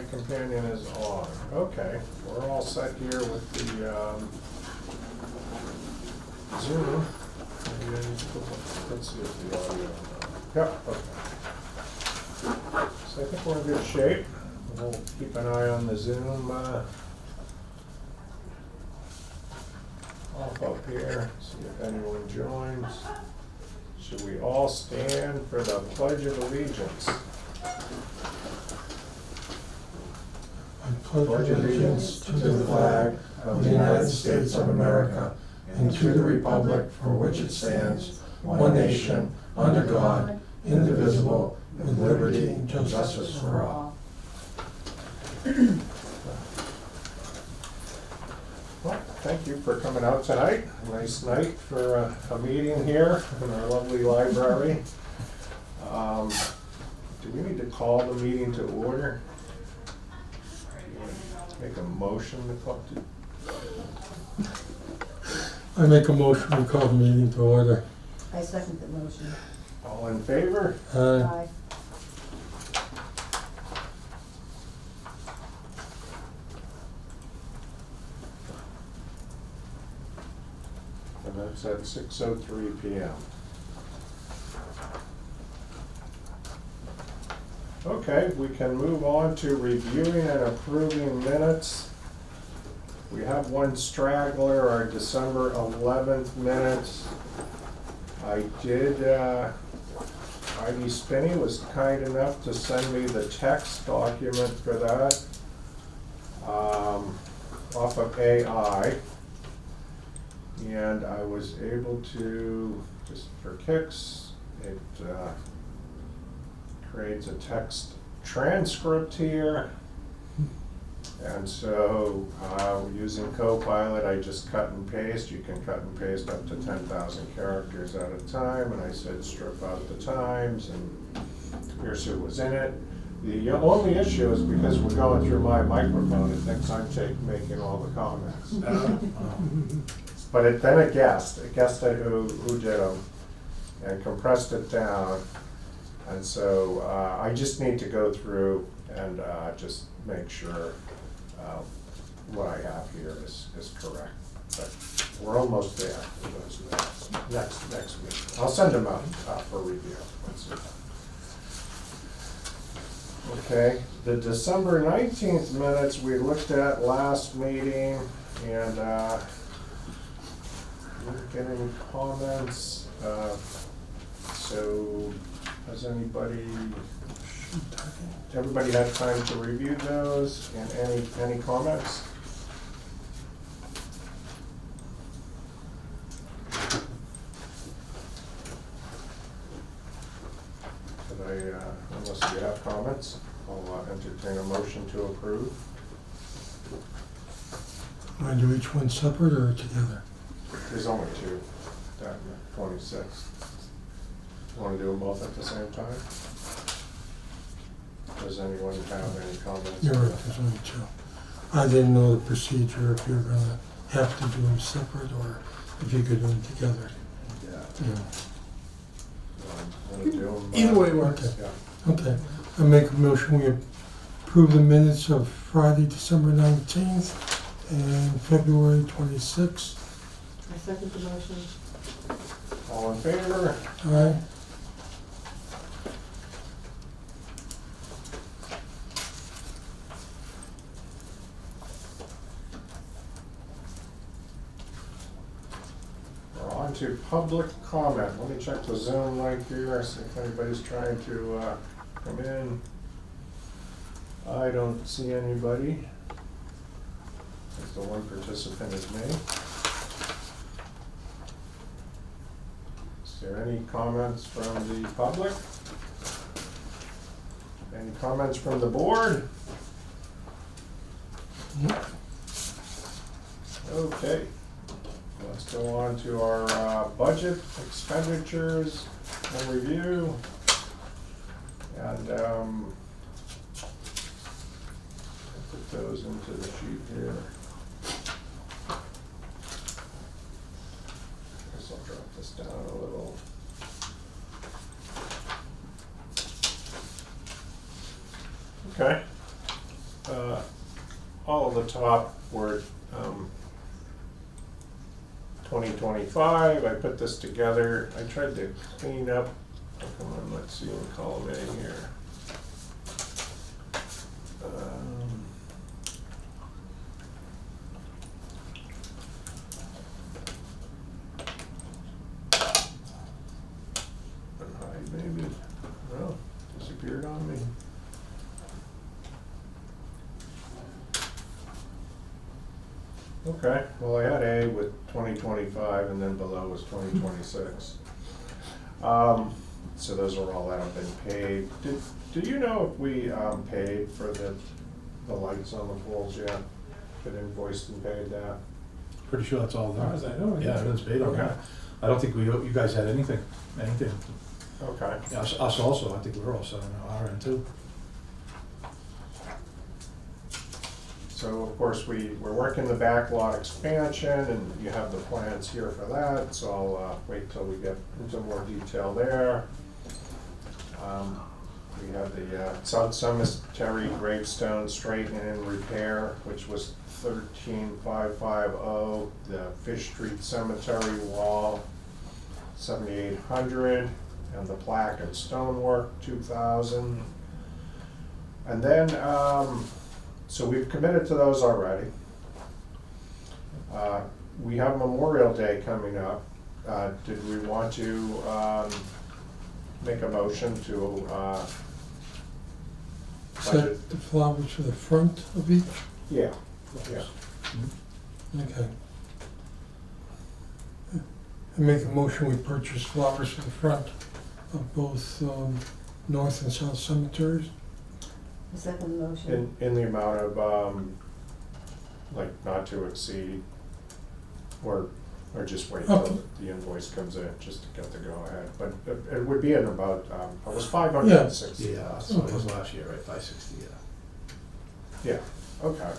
companion is on. Okay, we're all set here with the Zoom. Let's see if the audio. Yep, okay. So I think we're in good shape. We'll keep an eye on the Zoom off up here, see if anyone joins. Should we all stand for the Pledge of Allegiance? I pledge allegiance to the flag of the United States of America and to the republic for which it stands, one nation, under God, indivisible, with liberty and justice for all. Well, thank you for coming out tonight. A nice night for a meeting here in our lovely library. Do we need to call the meeting to order? Make a motion to call to. I make a motion to call the meeting to order. I second the motion. All in favor? Aye. And that's at 6:03 p.m. Okay, we can move on to reviewing and approving minutes. We have one straggler, our December 11th minutes. I did, Heidi Spinney was kind enough to send me the text document for that off of AI. And I was able to, just for kicks, it creates a text transcript here. And so using Copilot, I just cut and paste. You can cut and paste up to 10,000 characters at a time. And I said strip out the times and here's who was in it. The only issue is because we're going through my microphone, it thinks I'm making all the comments. But then it guessed who did them and compressed it down. And so I just need to go through and just make sure what I have here is correct. But we're almost there for those next week. I'll send them out for review. Okay, the December 19th minutes we looked at last meeting, and didn't get any comments. So has everybody had time to review those, and any comments? Unless you have comments, I'll entertain a motion to approve. Want to do each one separate or together? There's only two, 26. You want to do them both at the same time? Does anyone have any comments? You're right, there's only two. I didn't know the procedure, if you're gonna have to do them separate or if you could do them together. Yeah. Want to do them? Either way works. Yeah. Okay, I make a motion, we approve the minutes of Friday, December 19th and February 26th. I second the motion. All in favor? Aye. We're on to public comment. Let me check the Zoom link here, see if anybody's trying to come in. I don't see anybody. I think the one participant is me. Is there any comments from the public? Any comments from the board? Okay. Let's go on to our budget expenditures and review. And put those into the sheet here. Guess I'll drop this down a little. Okay. all of the top were 2025. I put this together. I tried to clean up. Oh, come on, let's see in column A here. Unhide maybe. No, disappeared on me. Okay, well, I had A with 2025 and then below was 2026. So those are all that have been paid. Do you know if we paid for the lights on the poles yet? Been invoiced and paid that? Pretty sure that's all As far done. as I know. Yeah, it's paid on Okay. that. I don't think you guys had anything. Okay. Yeah, us also, I think we're all set on our end too. So of course, we're working the backlot expansion and you have the plans here for that, so I'll wait till we get into more detail there. We have the South Cemetery gravestone straightening and repair, which was 13,550. The Fish Street Cemetery wall, 7,800, and the plaque and stonework, 2,000. And then, so we've committed to those already. We have Memorial Day coming up. Did we want to make a motion to budget? Set the flowers for the front of each? Yeah, yeah. Okay. I make a motion, we purchase flowers for the front of both north and south cemeteries. I second the motion. In the amount of, like, not to exceed, or just wait Okay. till the invoice comes in, just to get the go-ahead. But it would be in about, it was 560. Yeah, so it was last year, right, 560, yeah. Yeah, okay.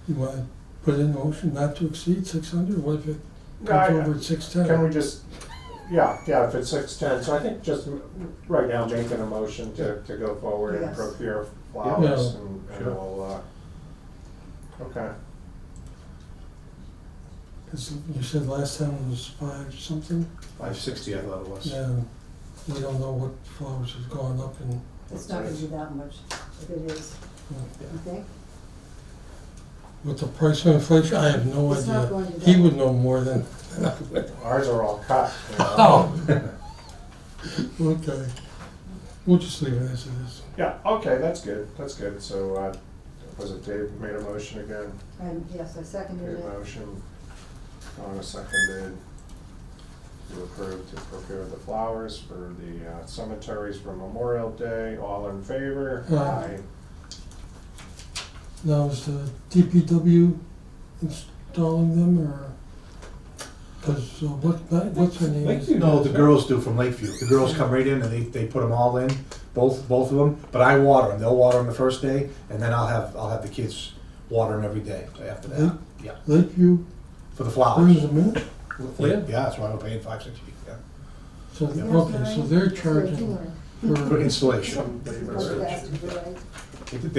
You want to put in motion not to exceed 600? What if it No, I- comes over at 610? Can we just, yeah, if it's 610, so I think just right now making a motion to go forward and Yes. procure flowers Yeah. and Sure. we'll, okay. 'Cause you said last time it was 5 something? 560, I thought it was. Yeah, we don't know what flowers have gone up in. It's not gonna be that much, if it is, you think? With the price of inflation, I have no It's not idea. going to be He that- would know more than I would. Ours are all cut. you know. Oh. Okay. We'll just leave it as it is. Yeah, okay, that's good, so, was it Dave made a motion again? Yes, I seconded Good it. motion, Donna seconded to approve to procure the flowers for the cemeteries for Memorial Day, all in favor? Aye. Now, is the DPW installing them, or, because what's her name? is- No, the girls do from Lakeview. The girls come right in and they put them all in, both of them. But I water them. They'll water them the first day, and then I'll have the kids water them every day after that. Yeah, Lakeview for the brings flowers. them in? Yeah, that's why we're paying 560. Yeah, So, Yeah. okay, so they're charging for for, installation. They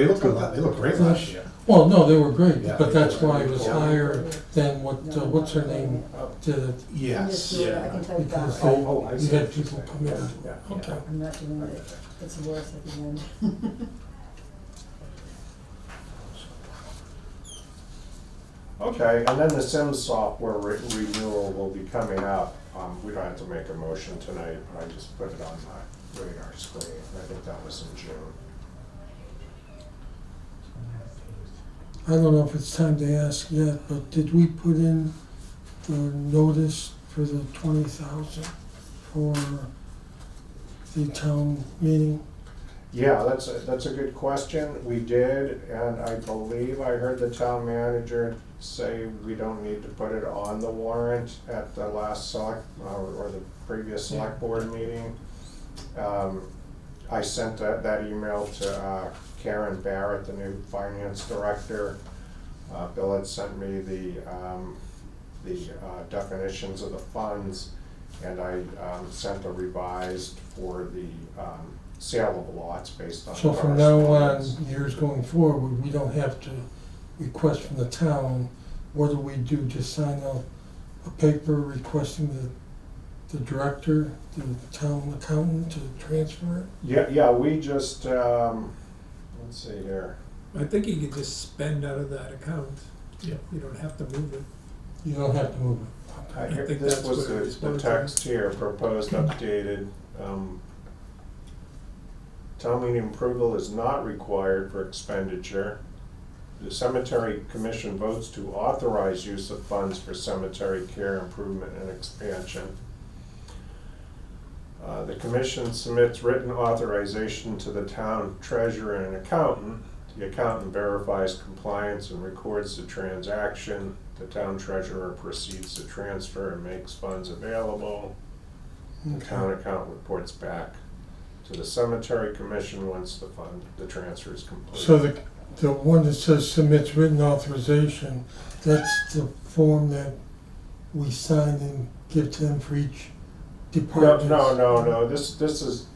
look good. They look great last year. well, no, they were great, Yeah. but that's why it was higher than what's her name did it. Yes. I can tell you Because that. I you see had what you're people saying. come in. Yeah. Okay. I'm not doing it, it's worse at the end. Okay, and then the Sims software renewal will be coming up. We don't have to make a motion tonight, but I just put it on my radar screen. I think that was in June. I don't know if it's time to ask yet, but did we put in the notice for the 20,000 for the town meeting? Yeah, that's a good question. We did, and I believe I heard the town manager say we don't need to put it on the warrant at the last select, or the previous select board meeting. I sent that email to Karen Barrett, the new finance director. Bill had sent me the definitions of the funds, and I sent a revised for the sale of lots based on. So from now on, correspondence. years going forward, we don't have to request from the town. What do we do? Just sign a paper requesting the director, the town accountant to transfer it? Yeah, we just, let's see here. I think you could just spend out of that account. You don't have to move it. You don't have to move it. I I think This that's was what it was the supposed to text here, proposed updated. Town meeting approval is not required for expenditure. The cemetery commission votes to authorize use of funds for cemetery care improvement and expansion. The commission submits written authorization to the town treasurer and accountant. The accountant verifies compliance and records the transaction. The town treasurer proceeds to transfer and makes funds available. The town accountant reports back to the cemetery commission once the transfer is complete. So the one that says submits written authorization, that's the form that we sign and give to them for each department? No, this is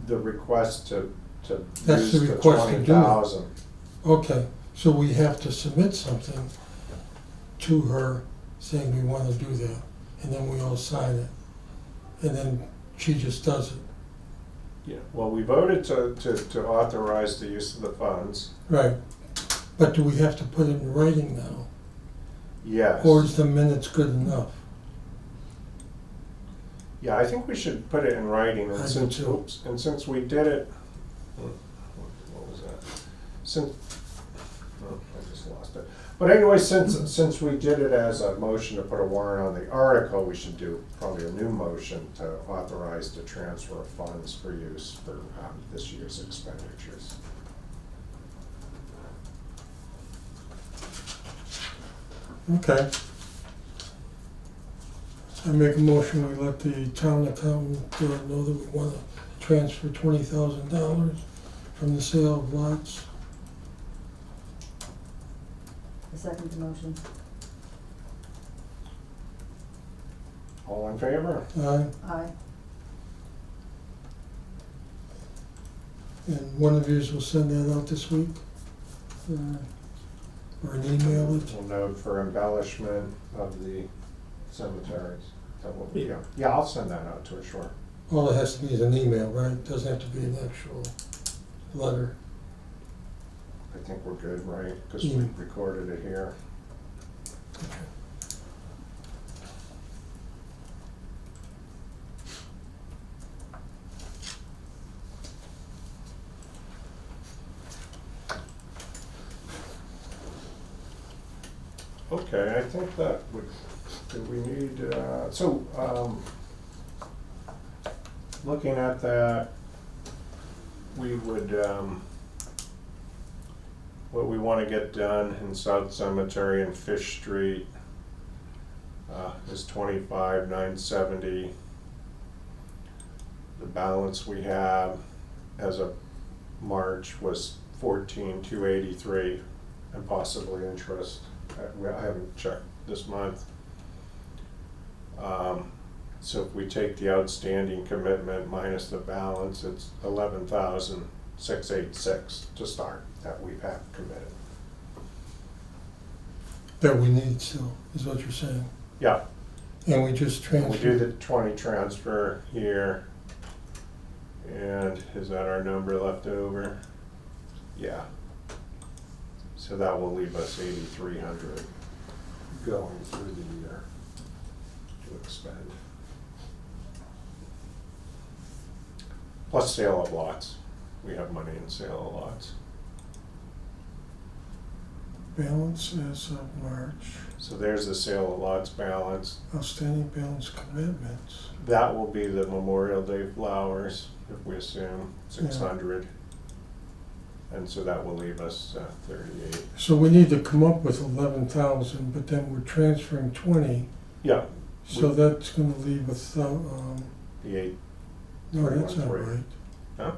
the request to That's the use the request to do it. 20,000. Okay, so we have to submit something to her saying we want to do that, and then we all sign it, and then she just does it. Yeah, well, we voted to authorize the use of the funds, Right, but do we have to put it in writing now, yes. or is the minutes good enough? Yeah, I think we should put it in writing, I and do since, too. and since we did it, what was that? Since, oh, I just lost it. But anyway, since we did it as a motion to put a warrant on the article, we should do probably a new motion to authorize the transfer of funds for use for this year's expenditures. Okay. I make a motion, we let the town accountant know that we want to transfer $20,000 from the sale of lots. I second the motion. All in favor? Aye. And one of yous will send that out this week? Or an email it? A note for embellishment of the cemeteries. That will be- Yeah. Yeah, I'll send that out to her, sure. All it has to be is an email, right? Doesn't have to be an actual letter. I think we're good, right? Because we Mm. recorded it here. Okay, I think that would, do we need, looking at that, we would, what we want to get done in South Cemetery and Fish Street is 25,970. The balance we have as of March was 14,283, and possibly interest. I haven't checked this month. So if we take the outstanding commitment minus the balance, it's 11,686 to start that we have committed. That we need still, is what you're saying. Yeah, And we just and we do transfer. the 20 transfer here. And is that our number left over? Yeah. So that will leave us 8,300 going through the year to expend. Plus sale of lots. We have money in sale of lots. Balance as of March, So there's the sale of lots balance. outstanding balance commitments. That will be the Memorial Day flowers, if we assume 600. And so that will leave us 38. So we need to come up with 11,000, but then we're transferring 20, Yeah, so that's gonna leave us, the 8. no, that's not 31.3. right. Huh?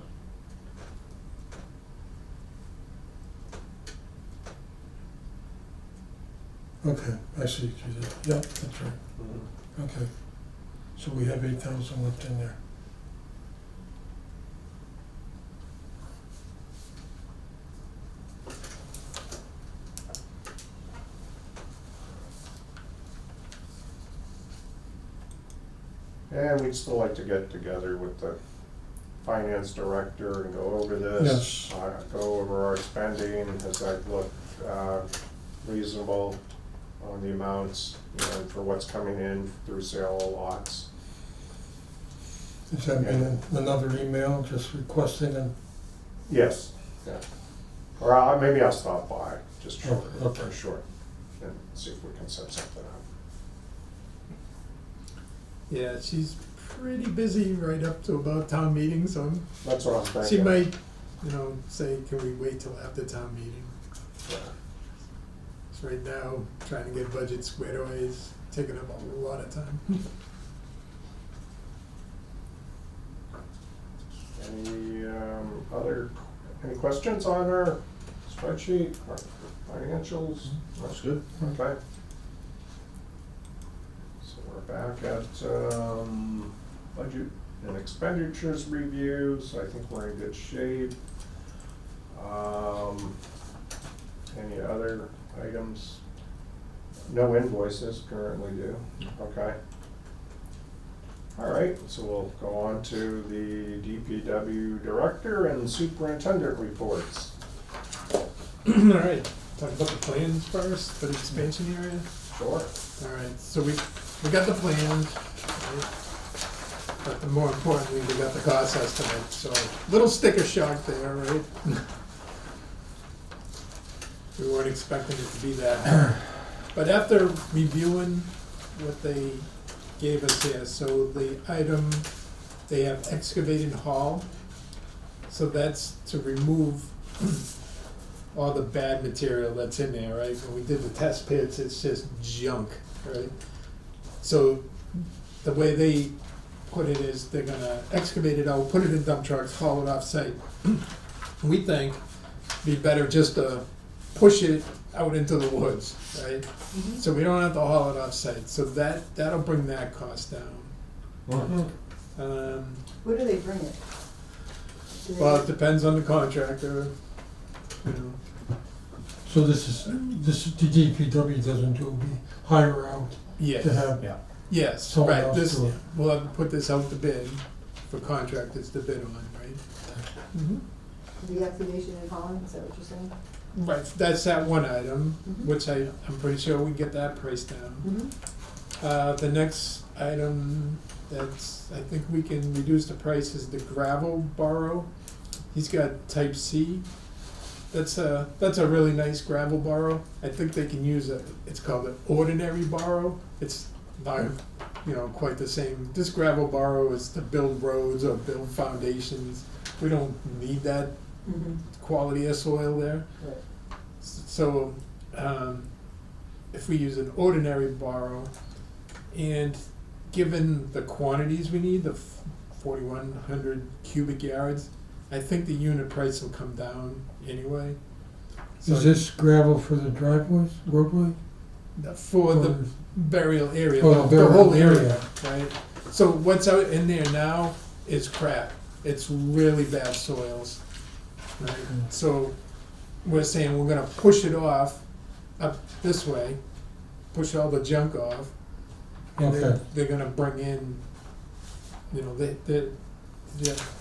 Okay, I see what you did. Yep, that's right. Okay. So we have 8,000 left in there. And we'd still like to get together with the finance director and go over this. Yes. Go over our spending, does that look reasonable on the amounts, you know, for what's coming in through sale of lots? Does that mean another email just requesting and, Yes, yeah. Or maybe I'll stop by, just short, Okay. for short, and see if we can set something up. Yeah, she's pretty busy right up to about town meeting, so That's what I'm thinking. she might, say, can we wait till after town meeting? Yeah. 'Cause right now, trying to get budget squared away is taking up a lot of time. Any questions on our spreadsheet, our financials? That's good. Okay. So we're back at, budget and expenditures review, so I think we're in good shape. Any other items? No invoices currently due, okay. All right, so we'll go on to the DPW director and superintendent reports. All right, talk about the plans first for the expansion area. Sure. All right, so we got the plans, right? But more importantly, we got the cost estimate, so little sticker shock there, right? We weren't expecting it to be that. But after reviewing what they gave us here, so the item, they have excavated hall, so that's to remove all the bad material that's in there, right? When we did the test pits, it's just junk, right? So the way they put it is they're gonna excavate it out, put it in dump trucks, haul it off site. We think it'd be better just to push it out into the woods, right? So we don't have to haul it off site, so that'll bring that cost down. Where do they bring it? Do they- Well, it depends on the contractor, so this, the DPW doesn't do, we hire out Yes, to have, Yeah. yes, Someone right, else this, do it. we'll have to put this out to bid for contractors to bid on, right? The excavation in Holland, is that what you're saying? Right, that's that one item, Mhm. which I'm pretty sure we can get that price down. The next item that's, I think we can reduce the price is the gravel borrow. He's got type C. That's a really nice gravel borrow. I think they can use it's called an ordinary borrow. It's not, quite the same. This gravel borrow is to build roads or build foundations. We don't need that quality of soil there. Right. So, if we use an ordinary borrow, and given the quantities we need, the 4,100 cubic yards, I think the unit price will come down anyway. So is this gravel for the driveways, roadway? for the burial area, Oh, the the whole burial area, right? So what's out in there now is crap. It's really bad soils, right? So we're saying we're gonna push it off up this way, push all the junk off, and then Okay. they're gonna bring in, the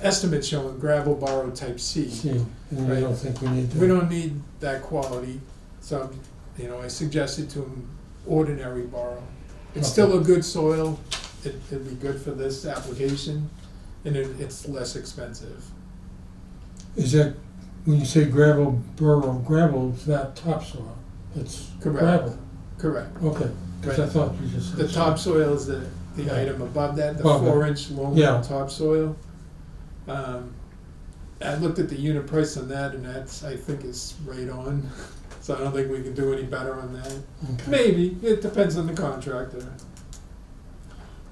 estimate showing gravel borrow type C. See, and you Right. don't think we need to? We don't need that quality, so, I suggested to them ordinary borrow. It's still a good soil, it'd be good for this application, and it's less expensive. Is that, when you say gravel, gravel, it's not topsoil, it's Correct. gravel? Correct. Okay, because I Right. thought you just said. The topsoil is the Yeah. item above that, the Above it. 4-inch loam Yeah. topsoil. I looked at the unit price on that, and that's, I think, is right on, so I don't think we can do any better on that. Okay. Maybe, it depends on the contractor.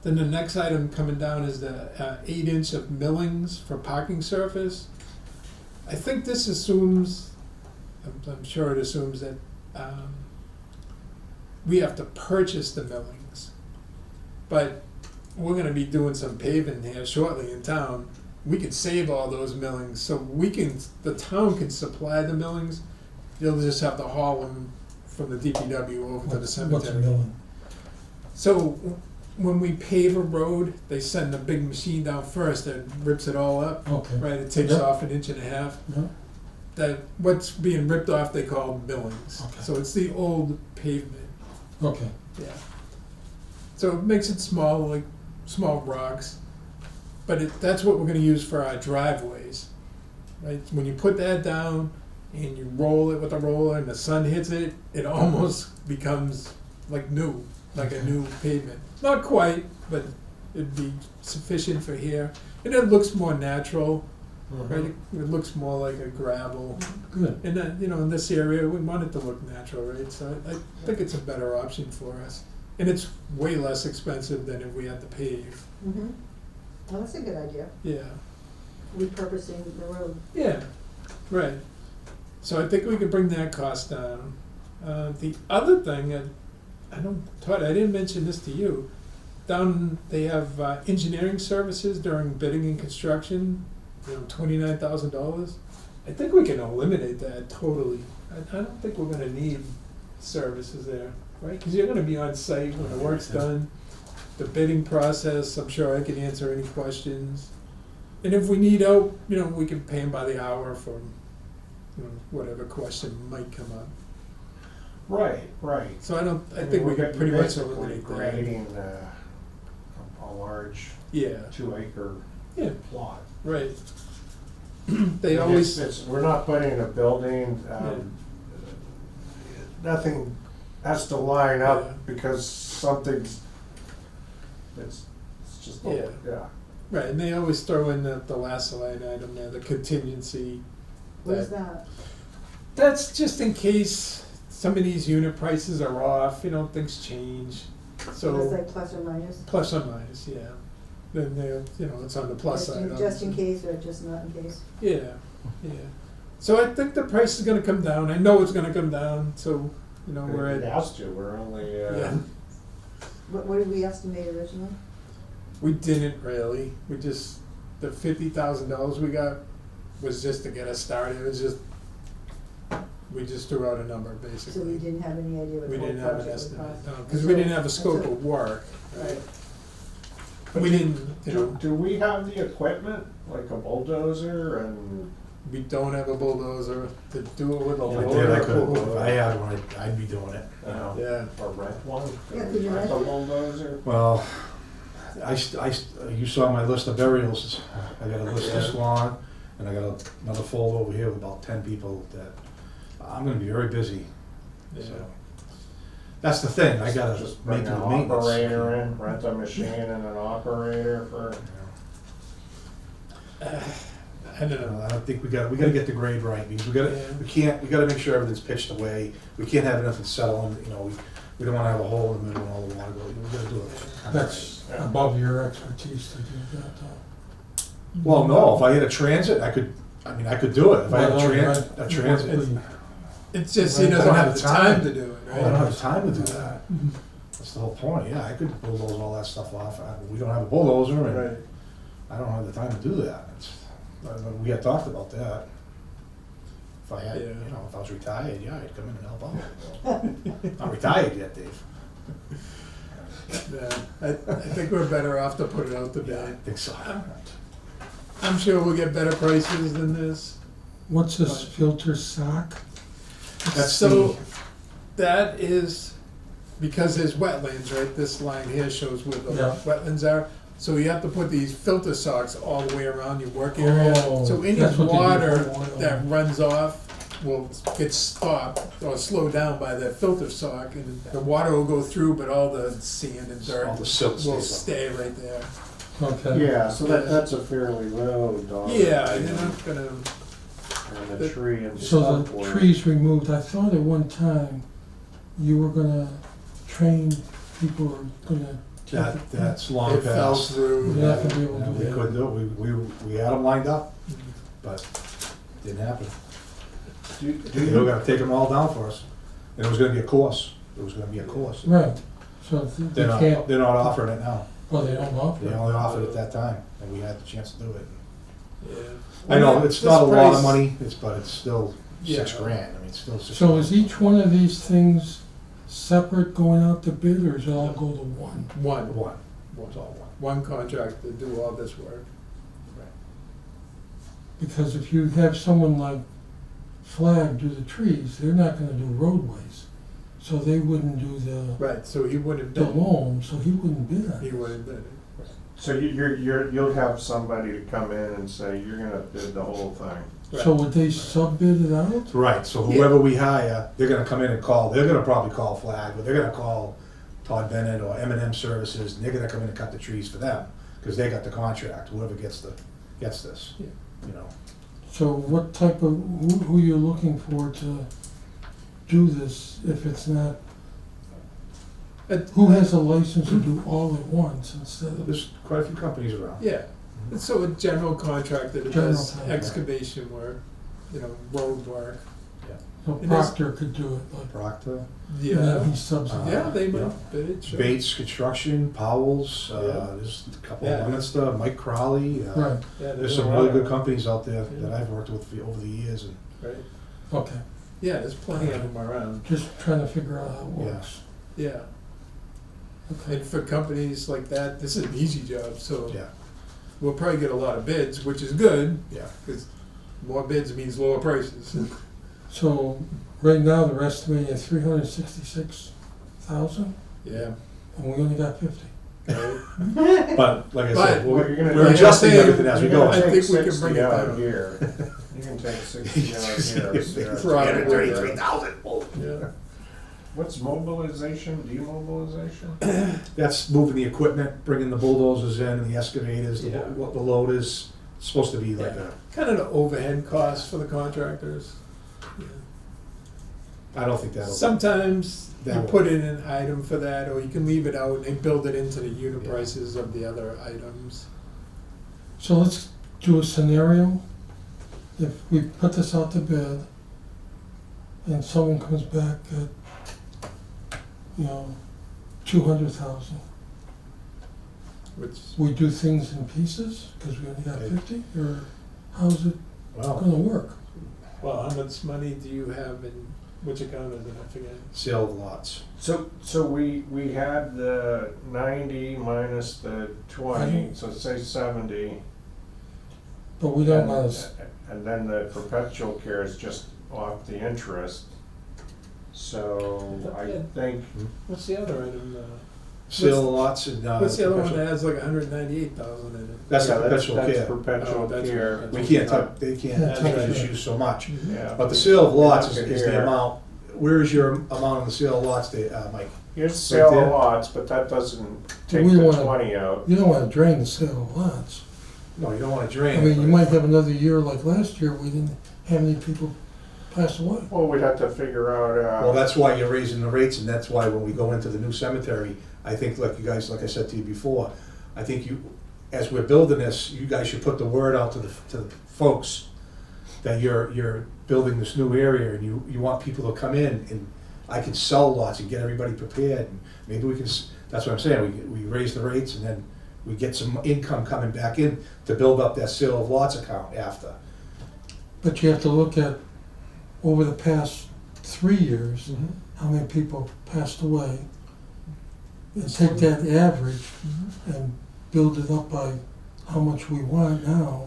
Then the next item coming down is the 8-inch of millings for parking surface. I think this assumes, I'm sure it assumes that we have to purchase the millings. But we're gonna be doing some paving here shortly in town. We could save all those millings, so the town can supply the millings. You'll just have to haul them from the DPW over to the What's a cemetery. million? So, when we pave a road, they send a big machine down first that rips it all up, Okay. right? It takes Yep. off an inch and a half. Yeah. That, what's being ripped off, they call millings. Okay. So it's the old pavement, Okay. yeah. So it makes it small, like small rocks. But that's what we're gonna use for our driveways, right? When you put that down and you roll it with a roller and the sun hits it, it almost becomes like new, like a new pavement. Not quite, but it'd be sufficient for here. And it looks more natural, right? It looks more like a gravel. Good. And then, you know, in this area, we want it to look natural, right? So I think it's a better option for us. And it's way less expensive than if we had to pave. Mm-hmm. Well, that's a good idea, Yeah, repurposing the road. yeah, right. So I think we could bring that cost down. The other thing, I don't, Todd, I didn't mention this to you. Down, they have engineering services during bidding and construction, you know, $29,000. I think we can eliminate that totally. I don't think we're gonna need services there, right? Because you're gonna be on site when the work's done. The bidding process, I'm sure I can answer any questions. And if we need help, you know, we can pay them by the hour for, you know, whatever question might come up. Right, right. So I think we can pretty much Basically eliminate that. grading a large Yeah, 2-acre yeah, plot. right. They And always, we're not putting a building, nothing has to line Yeah. up because something's, it's just, Yeah. yeah. right, and they always throw in the last line item there, the contingency. What is that? That's just in case some of these unit prices are off, you know, things change. That's So, like plus or minus? plus or minus, yeah. Then they're, you know, it's on the plus Just side. in- Just in obviously. case or just not in case? Yeah, yeah. So I think the price is gonna come down. I know it's gonna come down, so, you know, we're It at, has to, we're only, yeah. What did we estimate originally? We didn't really. We just, the $50,000 we got was just to get us started. It was just, we just threw out a number, basically. So we didn't have any idea what We the whole didn't have an project would estimate, cost? no, because we didn't have a scope of work. Right. We didn't, you know, do we have the equipment, like a bulldozer and? we don't have a bulldozer to do it with a If I loader. did, I could, if I had one, I'd be doing it. Yeah. Or rent one? Yeah, could you Rent a rent it? Well, bulldozer? you saw my list of burials. I got a list this long, and I got another folder over here with about 10 people that, I'm gonna be very busy, Yeah. so. That's the thing, I gotta Just make bring the an maintenance. operator in, rent a machine and an operator for, I don't know. I don't think we gotta get the grade right, because we gotta make sure everything's pitched away. We can't have nothing settling, you know, we don't wanna have a hole in the middle and all the water goes, we gotta do it. That's Yeah. above your expertise to do that, though. Well, no, if I had a transit, I could do it. If I had Well, a transit. any- It's just he I doesn't don't have have the the time. time to do it, I don't right? have time to do that. That's the whole point, yeah, I could bulldoze all that stuff off. We don't have a bulldozer, and Right. I don't have the time to do that. We had talked about that. If I had, Yeah. you know, if I was retired, yeah, I'd come in and help out. Not retired yet, Dave. Yeah. I think we're better off to put it out to Yeah, I bid. think so. I'm sure we'll get better prices than this. What's this filter sock? That's So, that is, because there's wetlands, right, this line here shows where the Yeah. wetlands are. So you have to put these filter socks all the way around your work area. Oh, So any that's what they do water for oil. that runs off will get stopped or slowed down by that filter sock, and the water will go through, but all the sand and dirt All the silt will stays up. stay right there. Okay. yeah, so that's a fairly low dog. Yeah, you're not gonna, And the tree and So stuff. the were- trees removed, I thought at one time you were gonna train people who were gonna. That's long it fell past. through. You're not gonna be able to Yeah, do we that. couldn't do it. We had them lined up, but didn't happen. Do They were gonna take them all down for us. And it was gonna be a course. It was gonna be a course. Right, so they can't, They're not offering it now. well, they don't offer They it. only offered it that time, and we had the chance to do it. Yeah. I know, it's This not a lot price- of money, but it's still Yeah. $6,000. I mean, it's still 6. So is each one of these things separate going out to bid, or does it all go to one? One. One. It's all one. one contractor to do all this work. Because if you have someone like Flag do the trees, they're not gonna do roadways. So they wouldn't do Right, so he wouldn't the bid, loam, so he wouldn't bid on he it. wouldn't bid it. So you'll have somebody to come in and say, you're gonna bid the whole thing. So would they sub-bid it out? Right, so whoever we hire, they're gonna come in and call, they're gonna probably call Flag, but they're gonna call Todd Bennett or M&M Services, and they're gonna come in and cut the trees for them, because they got the contract, whoever gets this, Yeah. you know. So what type of, who you're looking for to do this if it's not, who has a license to do all at once instead of? There's quite a few companies around. Yeah, and so a general contractor that General does contractor. excavation work, road work. So It is- Proctor could do it, like, Proctor, Yeah, he subsidized. yeah, they Yeah. might bid it, sure. Bates Construction, Powell's, Yeah. there's a couple Yeah. of Lemonster, Mike Crowley. Right, Yeah, There's a some lot really of- good companies out there Yeah. that I've worked with over the years, and Right, okay. yeah, there's plenty of them around, Just trying to figure out how it Yeah. works. yeah. Okay. And for companies like that, this is an easy job, so yeah, we'll probably get a lot of bids, which is good, yeah. because more bids means lower prices. So, right now, they're estimating at 366,000, Yeah. and we only got 50. Right. But like I But- said, Well, you're gonna we're take- adjusting saying- everything as we You're go. gonna I take think we can 60 bring it out down. here. You can take 60 out here. so that's- Right. 333,000. Yeah. What's mobilization, demobilization? That's moving the equipment, bringing the bulldozers in, and the excavators, Yeah. what the load is, it's supposed to be like Yeah. Kind of the overhead cost for the contractors. Yeah. I don't think that'll. Sometimes you That will- put in an item for that, or you can leave it out and build it into the unit prices of the other items. So let's do a scenario. If we put this out to bid, and someone comes back at, 200,000, Which, we do things in pieces, because we only got Okay. 50, or how's it Well, gonna work? well, how much money do you have in, which account is it, I forget? sale of lots. So we had the 90 minus the 20, so say 70. But we don't and- want to, And then the perpetual care is just off the interest. So I think, What's the other item? Sale of lots and, What's the other one perpetual- that has like 198,000 in it? That's the yeah, perpetual that's care. perpetual Oh, that's care. right. We can't touch, they can't Yeah, touch right. issues so much. Yeah. But the sale of lots Look at is the here. amount, where is your amount on the sale of lots, Mike? Here's sale there. of lots, but that doesn't take We the wanna- 20 out. you don't want to drain the sale of lots. No, you don't wanna I drain. mean, it, you but- might have another year like last year, we didn't have any people pass away. Well, we'd have to figure out, Well, that's why you're raising the rates, and that's why when we go into the new cemetery, I think, like you guys, like I said to you before, I think you, as we're building this, you guys should put the word out to the folks that you're building this new area, and you want people to come in, and I can sell lots and get everybody prepared, and maybe we can, that's what I'm saying, we raise the rates, and then we get some income coming back in to build up that sale of lots account after. But you have to look at, over the past 3 years, how many people passed away, and take that average and build it up by how much we want now.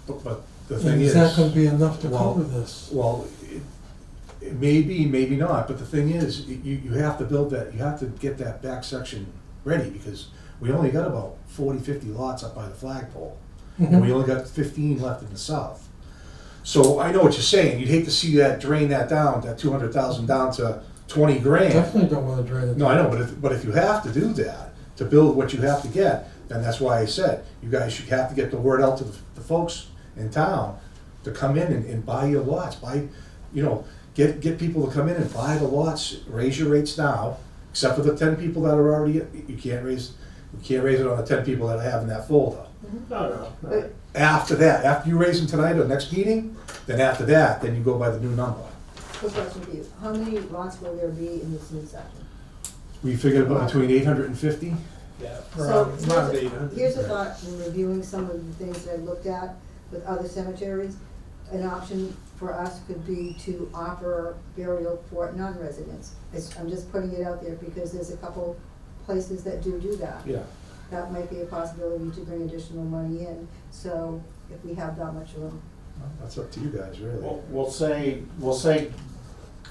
But the And thing is is. that gonna be enough to well, cover this? Well, it may be, maybe not, but the thing is, you have to build that, you have to get that back section ready, because we only got about 40, 50 lots up by the flagpole, and we only got 15 left in the south. So I know what you're saying, you'd hate to see that, drain that down, that 200,000 down to 20 grand. Definitely don't wanna drain it. No, I know, but if you have to do that, to build what you have to get, then that's why I said, you guys should have to get the word out to the folks in town to come in and buy your lots, get people to come in and buy the lots, raise your rates now, except for the 10 people that are already, you can't raise it on the 10 people that I have in that folder. no. But After that, after you raise them tonight or next meeting, then after that, then you go by the new number. quick question for you, how many lots will there be in this new section? We figured about between 850. Yeah, So around 800. here's a thought, in reviewing some of the things that I looked at with other cemeteries, an option for us could be to offer burial for non-residents. I'm just putting it out there because there's a couple places that do that. Yeah. that might be a possibility to bring additional money in. So if we have that much room. That's up to you guys, really. We'll say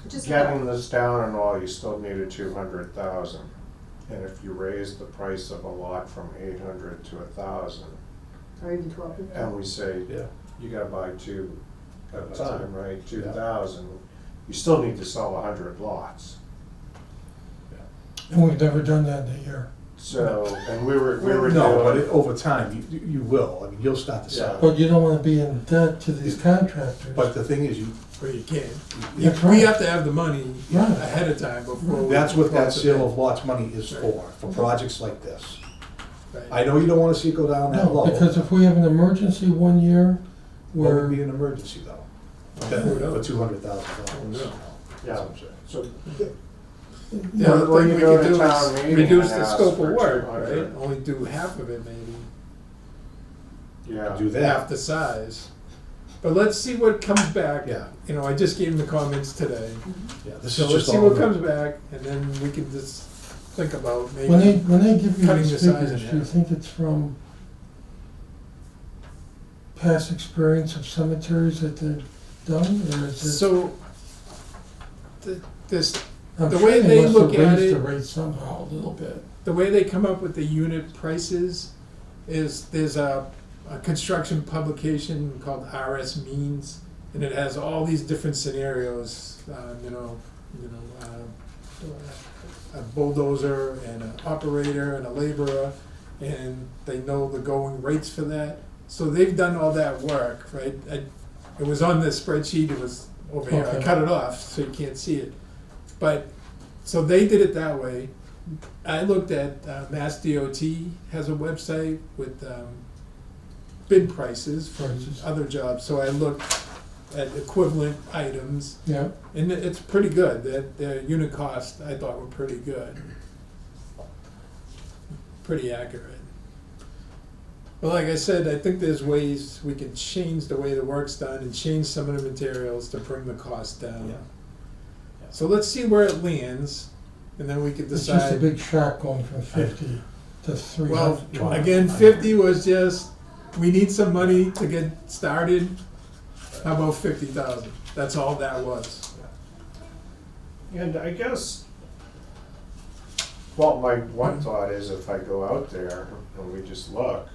Just getting this down and all, you still needed 200,000. And if you raise the price of a lot from 800 to 1,000, Or even 12. and we say, Yeah. you gotta buy two at a That's it. time, right, 2,000, you still need to sell 100 lots. And we've never done that in a year. So, and we were No, but doing, over time, you will, I mean, you'll start to sell. But you don't wanna be in debt to these contractors. But the thing is, Or you can. That's We right. have to have the money Right. ahead of time before. we that's what that close it. sale of lots money is for projects like this. Right. I know you don't wanna see it go down that No, low. because if we have an emergency one year, What would where, be an emergency though? Who For knows? $200,000. No. yeah, so. The other When thing you we go could to do town is meeting reduce and the ask scope for of work, 200. right? Only do half of it maybe, Yeah. Do that. half the size. But let's see what comes back. Yeah. You know, I just gave him the comments today. Yeah, this So is let's just see all what new. comes back and then we can just think about when they maybe. give you Cutting these the size figures, in do you half. think it's from past experience of cemeteries that they've done, or is it? So, this, I'm the sure way they must have look at raised it- the rate somehow a little bit. the way they come up with the unit prices is there's a construction publication called RS Means, and it has all these different scenarios, a bulldozer and an operator and a laborer, and they know the going rates for that. So they've done all that work, right? It was on this spreadsheet, it was over here, I Okay. cut it off so you can't see it. But, so they did it that way. I looked at, Mass DOT has a website with, bid prices for Prices. other jobs, so I looked at equivalent items, Yeah, and it's pretty good, that their unit cost, I thought were pretty good. Pretty accurate. But like I said, I think there's ways we can change the way the work's done and change some of the materials to bring the cost down. Yeah. So let's see where it lands, and then we can it's just a decide. big shock going from 50 to 300. Well, again, 50 was just, we need some money to get started. How about 50,000? That's all that was. And I guess, well, my one thought is if I go out there and we just look,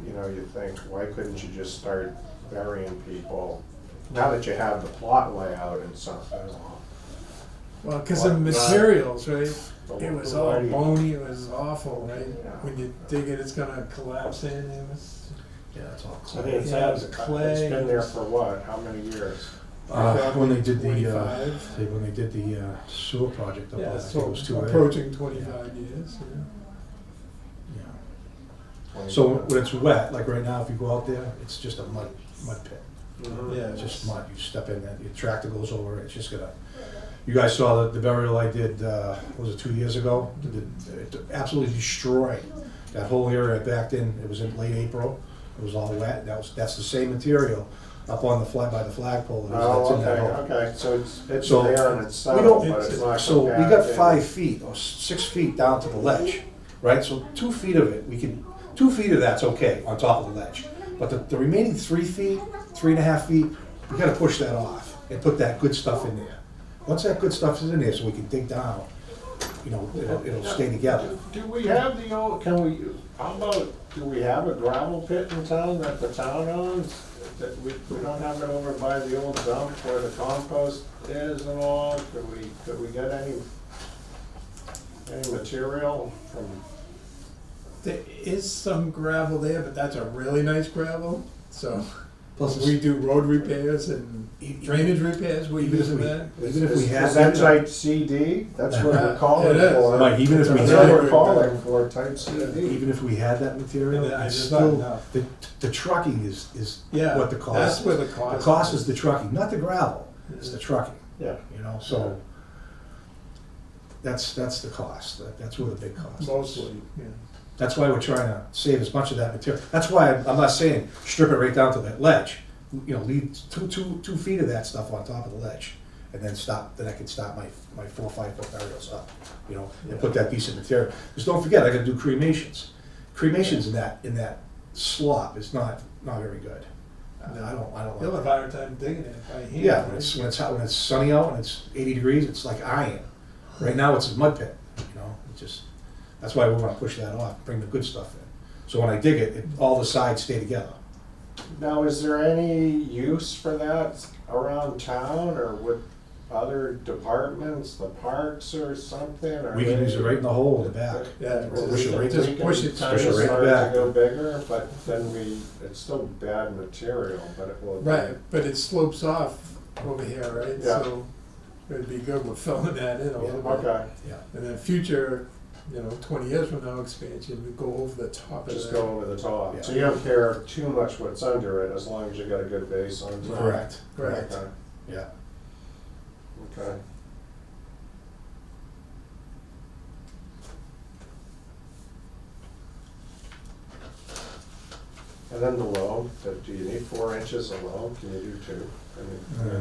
you know, you think, why couldn't you just start burying people? Now that you have the plot layout and something. Well, because of materials, right? But It was why all do you- bony, it was awful, right? Yeah. When you dig it, it's gonna collapse in, it was. Yeah, it's all I clay. mean, it's Yeah, it was it's clay. been there for what, how many years? When they did the, 25. when they did the sewer project up on, Yeah, I think it so was 2A. approaching 25 years, Yeah. 20 So when it's wet, like right now, if you go out there, it's just a mud pit. Mhm. Yeah. It's just mud, you step in, your tractor goes over it, it's just gonna, you guys saw the burial I did, was it 2 years ago? It absolutely destroyed that whole area back then, it was in late April, it was all wet, that's the same material up on the flag, by the flagpole. that's Oh, in that okay, hole. okay, so it's So, there and it's We settled, don't, but it's not so we got compacted. 5 feet or 6 feet down to the ledge, right? So 2 feet of it, 2 feet of that's okay on top of the ledge. But the remaining 3 feet, 3.5 feet, we gotta push that off and put that good stuff in there. Once that good stuff is in there, so we can dig down, you know, it'll stay together. Do we have the old, how about, do we have a gravel pit in town that the town owns? That we don't have it over by the old dump where the compost is and all? Could we get any material from? There is some gravel there, but that's a really nice gravel, so. Plus, We do road repairs and drainage repairs, we Even use if we- that. even if we had Is that that- type CD? That's what Yeah, we're calling it is. for. Mike, even if we That's had what it- we're calling for, type CD. even if we had that material, Yeah, it's it's not still, enough. the trucking is Yeah, what the cost that's is. where the cost. The cost is the trucking, not the gravel, it's the trucking, Yeah. you know, so that's the cost, that's where the big cost is. Mostly, yeah. That's why we're trying to save as much of that material. That's why I'm not saying strip it right down to that ledge. You know, leave 2 feet of that stuff on top of the ledge, and then stop. Then I can stop my 4 or 5 foot burials up. You know, and put that decent material. Just don't forget, I got to do cremations. cremation's in that slop is not very good. I don't You'll like have that. a hard time digging it by hand. Yeah, right? when it's hot, when it's sunny out and it's 80 degrees, it's like iron. Right now, it's a mud pit, that's why we wanna push that off, bring the good stuff in. So when I dig it, all the sides stay together. Now, is there any use for that around town, or with other departments, the parks or something? Are We can they- use it right in the hole in the back. Yeah, Well, push it right- just push it. Kind push of it right start back. to go bigger, but then it's still bad material, but it will. Right, but it slopes off over here, right? Yeah. So it'd be good with filling that in a little bit. Okay, Yeah. And then future, 20 years from now, expansion, we go over the top of just that. go over the top. Yeah. So you don't care too much what's under it, as long as you got a good base on top. Correct. Correct. Okay, Yeah. okay. And then the loam, do you need 4 inches of loam? Can you do 2? I mean,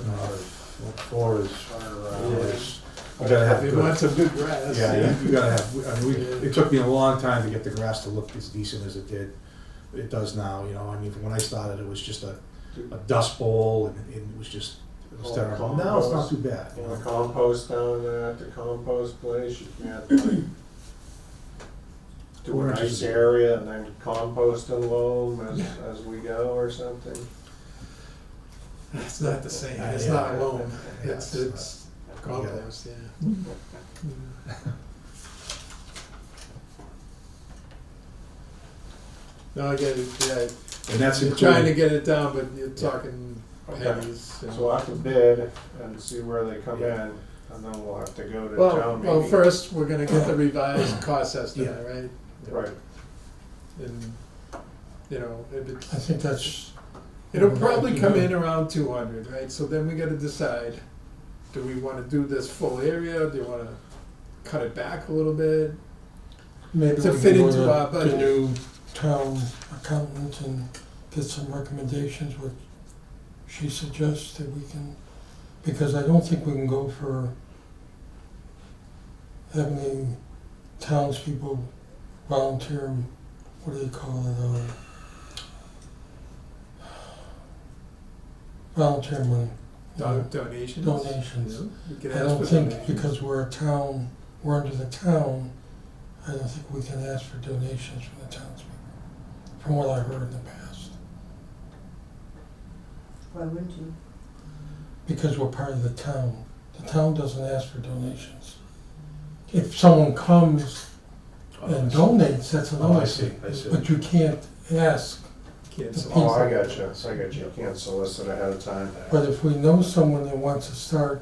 No. 4 is, Yeah. you gotta have If you good. want some good grass. Yeah, you gotta have, I mean, Yeah. it took me a long time to get the grass to look as decent as it did. It does now, I mean, when I started, it was just a dust bowl and it was Oh, terrible. Now it's not too bad. You know, compost down at the compost place, you can't like do 4 a inches. nice area and then compost and loam as we go or something. It's not the same, Yeah, it's yeah. not loam, Yeah, it's it's compost, yeah. No, I get it, yeah, And that's you're including. trying to get it down, but you're talking Okay. pennies. So we'll have to bid and see where they come in, and then we'll have to go to Well, town meeting. well, first, we're gonna get the revised cost estimate, right? Right, And, if I it's, think that's. it'll probably come in around 200, right? So then we gotta decide, do we wanna do this full area, do you wanna cut it back a little bit? Maybe To we fit can go into to our budget. the new town accountant and get some recommendations, what she suggests that we can, because I don't think we can go for having any townspeople volunteer, what do they call it, volunteer money. Donations? Donations. Yeah, we could I ask don't for think, donations. because we're a town, we're under the town, I don't think we can ask for donations from the townspeople, from what I heard in the past. Why wouldn't you? Because we're part of the town. The town doesn't ask for donations. If someone comes and donates, that's Oh, another I see, thing. I see. But you can't ask. Can't the so- oh, I got you, you can't solicit ahead of time. But if we know someone that wants to start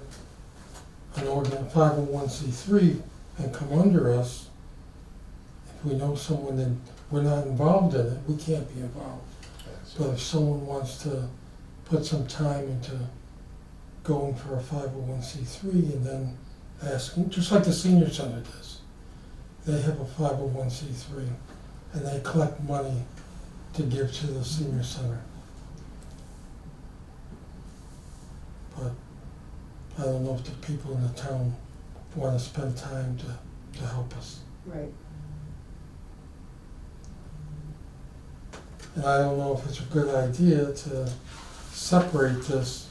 an organ 501c3 and come under us, if we know someone that we're not involved in it, we can't be involved. But if someone wants to put some time into going for a 501c3 and then asking, just like the senior center does, they have a 501c3 and they collect money to give to the senior center. But I don't know if the people in the town want to spend time to help us. Right. And I don't know if it's a good idea to separate this,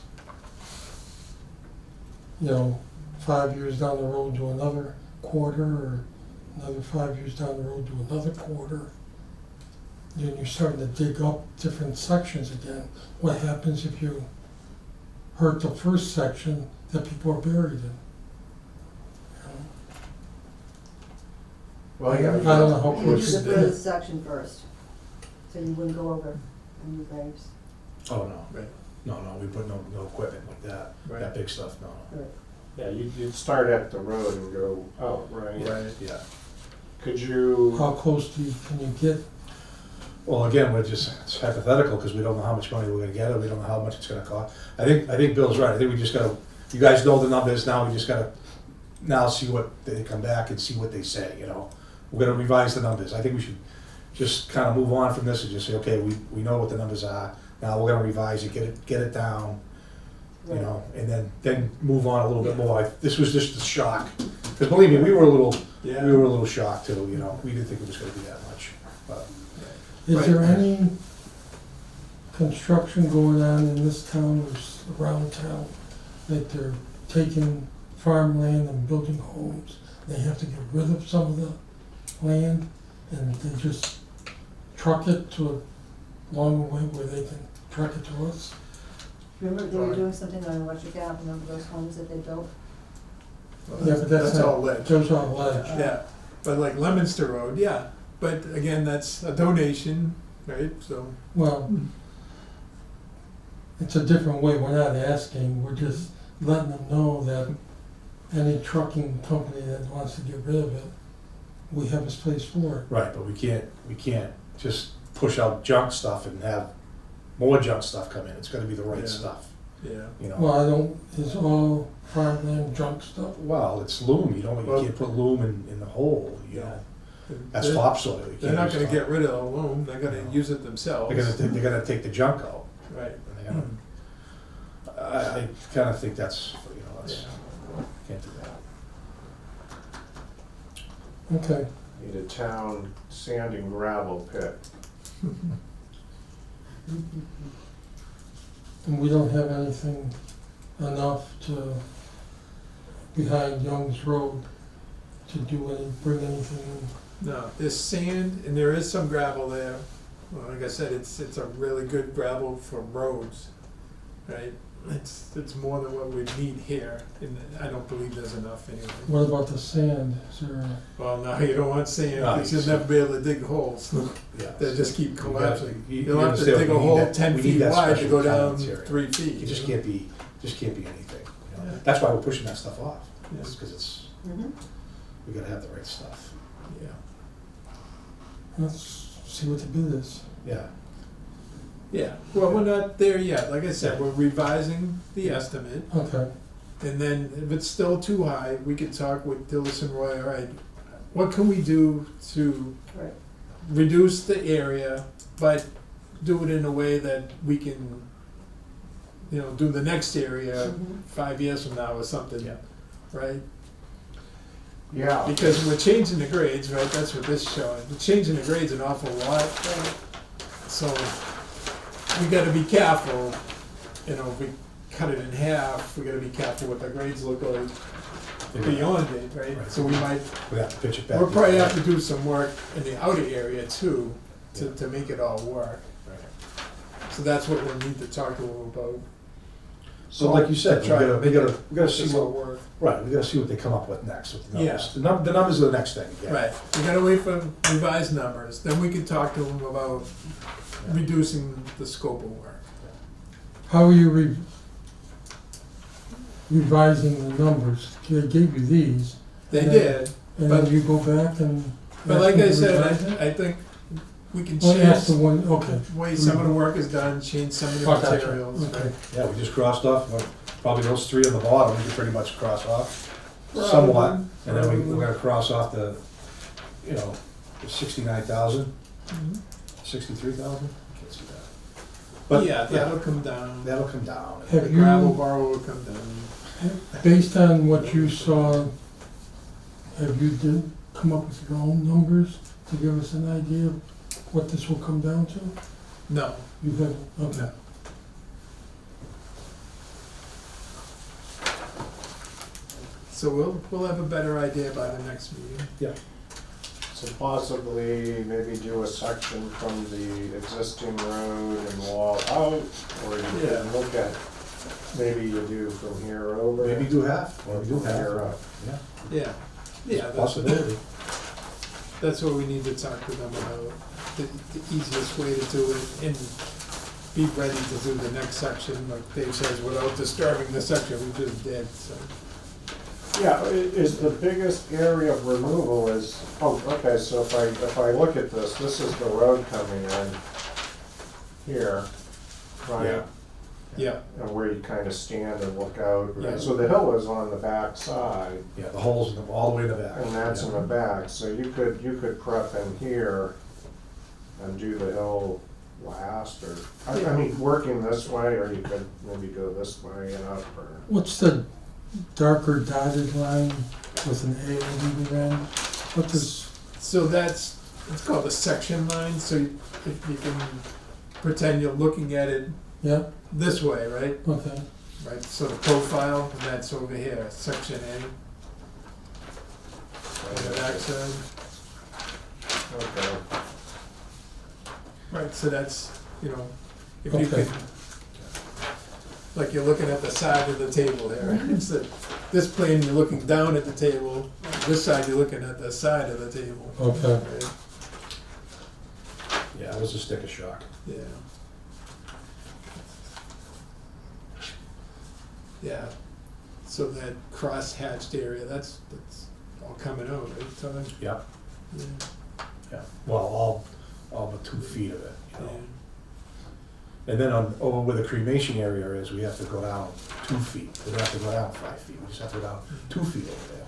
5 years down the road to another quarter, or another 5 years down the road to another quarter. Then you're starting to dig up different sections again. What happens if you hurt the first section that people are buried in? Well, I don't know how You close. do the furthest section first, so you wouldn't go over any graves. Oh, no. Right. No, we put no equipment like that, Right. that big stuff, no. Yeah, you'd start at the road and go out, right? Right. Yeah. Could you, How close can you get? Well, again, it's hypothetical, because we don't know how much money we're gonna get, or we don't know how much it's gonna cost. I think Bill's right, I think we just gotta, you guys know the numbers, now we just gotta, now see what, they come back and see what they say, We're gonna revise the numbers, I think we should just kinda move on from this and just say, okay, we know what the numbers are, now we're gonna revise it, get it down, and then move on a little bit more. This was just a shock, because believe me, we were a little Yeah. shocked too, we didn't think it was gonna be that much. Is there Right. any construction going on in this town or around town that they're taking farmland and building homes? They have to get rid of some of the land and they just truck it to a long way where they can truck it to us? Remember they were doing something on Electric Ave, remember those homes that they built? Yeah, but that's all not, ledge. those are ledge. Yeah, but like Lemonster Road, yeah, but again, that's a donation, right, so. Well, it's a different way, we're not asking, we're just letting them know that any trucking company that wants to get rid of it, we have a space for it. Right, but we can't just push out junk stuff and have more junk stuff come in. It's gotta be the right Yeah. stuff, Yeah, you know? Well, I don't, it's all farmland junk stuff. Well, it's loam, you Well- can't put loam in the hole, you know? That's They're- topsoil. You They're can't not use gonna top. get rid of the loam, they're gonna use it themselves. They're gonna take the junk out. Right. And they're gonna, I kinda think that's, you know, that's, can't do that. Okay, Need a town sand and gravel pit. and we don't have anything enough to, behind Young's Road, to do any, bring anything in. No, there's sand and there is some gravel there. Well, like I said, it's a really good gravel for roads, right? It's more than what we need here, and I don't believe there's enough anyway. What about the sand? Is there, Well, no, you don't want sand, No, because you'll it's- never be able to dig holes. Yeah. They just keep collapsing. You You'll have to understand, dig a we need hole that- 10 we need feet that wide to special go down kind of material. 3 feet. It just you know? can't be anything, you know? Yeah. That's why we're pushing that stuff off, Yeah. because it's, Mm-hmm. we gotta have the right stuff. Yeah. let's see what the bid is. Yeah. Yeah, well, we're not there yet, like I said, we're revising the estimate, Okay, and then if it's still too high, we could talk with Dillis and Roy, all right, what can we do to Right. reduce the area, but do it in a way that we can, you know, do the next area Mhm. 5 years from now or something, Yeah. right? Yeah. Because we're changing the grades, right, that's what this is showing, we're changing the grades an awful lot, Right. so we gotta be careful, you know, if we cut it in half, we gotta be careful what the grades look like beyond it, right? Right. So we might, We have to pitch it back. we'll probably have to do some work in the outer area too, to make it all work. Right. So that's what we'll need to talk to them about. So like you said, we Try to gotta make see this all what, work. right, we gotta see what they come up with next with the numbers. Yeah. The numbers are the next thing, yeah. Right, we gotta wait for revised numbers, then we can talk to them about reducing the scope of work. how are you revising the numbers? They gave you these, They And did, and then But- you go back and but ask like them I to said, revise it? I think we can Well, ask the change one, okay. the way some of the work is done, change some of the Gotcha. materials. Okay. Yeah, we just crossed off, well, probably those three on the bottom, we could pretty much cross off somewhat. And then Probably. we're gonna cross off the, you know, the 69,000, Mhm. 63,000? Can't see that. But, Yeah, yeah, that'll come down. that'll come down. The Have gravel you, borrow will come down. based on what you saw, have you come up with your own numbers to give us an idea of what this will come down to? No, You have, okay. no. So we'll have a better idea by the next meeting. So possibly maybe do a section from the existing road and wall out, or you Yeah. can look at, maybe you do from here over. Maybe do half, Or maybe do from half. here up. Yeah, Yeah, yeah, that's, possibility. that's what we need to talk to them about, the easiest way to do it, and be ready to do the next section, like Dave says, without disturbing the section we just did, so. Yeah, is the biggest area of removal is, oh, okay, so if I look at this, this is the road coming in here, right? Yeah. Yeah, And where you kind of stand and look out. Yeah. So the hill is on the back side, Yeah, the holes in the, all the way in the back. and that's in the back, so you could prep in here and do the hill last, or, I mean, working this way, or you could maybe go this way and up, or. What's the darker dotted line with an A on either end? What does, so that's it's called a section line, so if you can pretend you're looking at it Yeah, this way, right? okay, Right, so the profile, and that's over here, section A, on the backside. Okay. Right, so that's, you know, if you Okay. could, like you're looking at the side of the table there. It's this plane, you're looking down at the table, this side, you're looking at the side of the table. okay. Right? Yeah, it was a sticker shock. Yeah. Yeah, so that cross-hatched area, that's all coming out, right, Todd? Yeah, Yeah. yeah. Well, all but 2 feet of it, you know. Yeah. And then over where the cremation area is, we have to go down 2 feet. We don't have to go down 5 feet. We just have to go down 2 feet over there.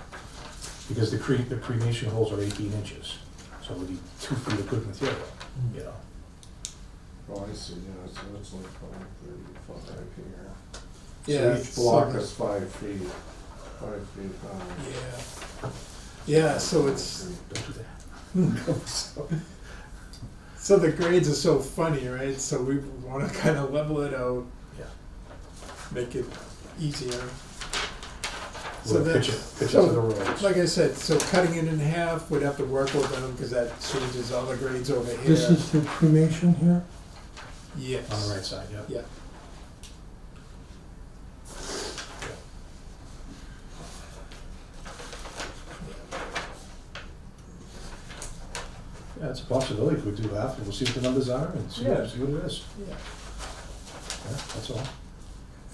Because the cremation holes are 18 inches. So we need 2 feet of good material, you know. Oh, I see, yeah, so it's like 535 here. Yeah, So each block so- is 5 feet, 5 feet high. Yeah. Yeah, so it's, Don't do that. so the grades are so funny, right? So we wanna kinda level it out, Yeah. make it easier. So We'll pitch that's, it to the so, roads. like I said, so cutting it in half, we'd have to work with them, cause that changes all the grades over here. This is the cremation here? Yes. On the right side, yeah. Yeah. Yeah, it's a possibility. If we do that, we'll see what the numbers are and see Yeah. see what it is. Yeah. Yeah, that's all.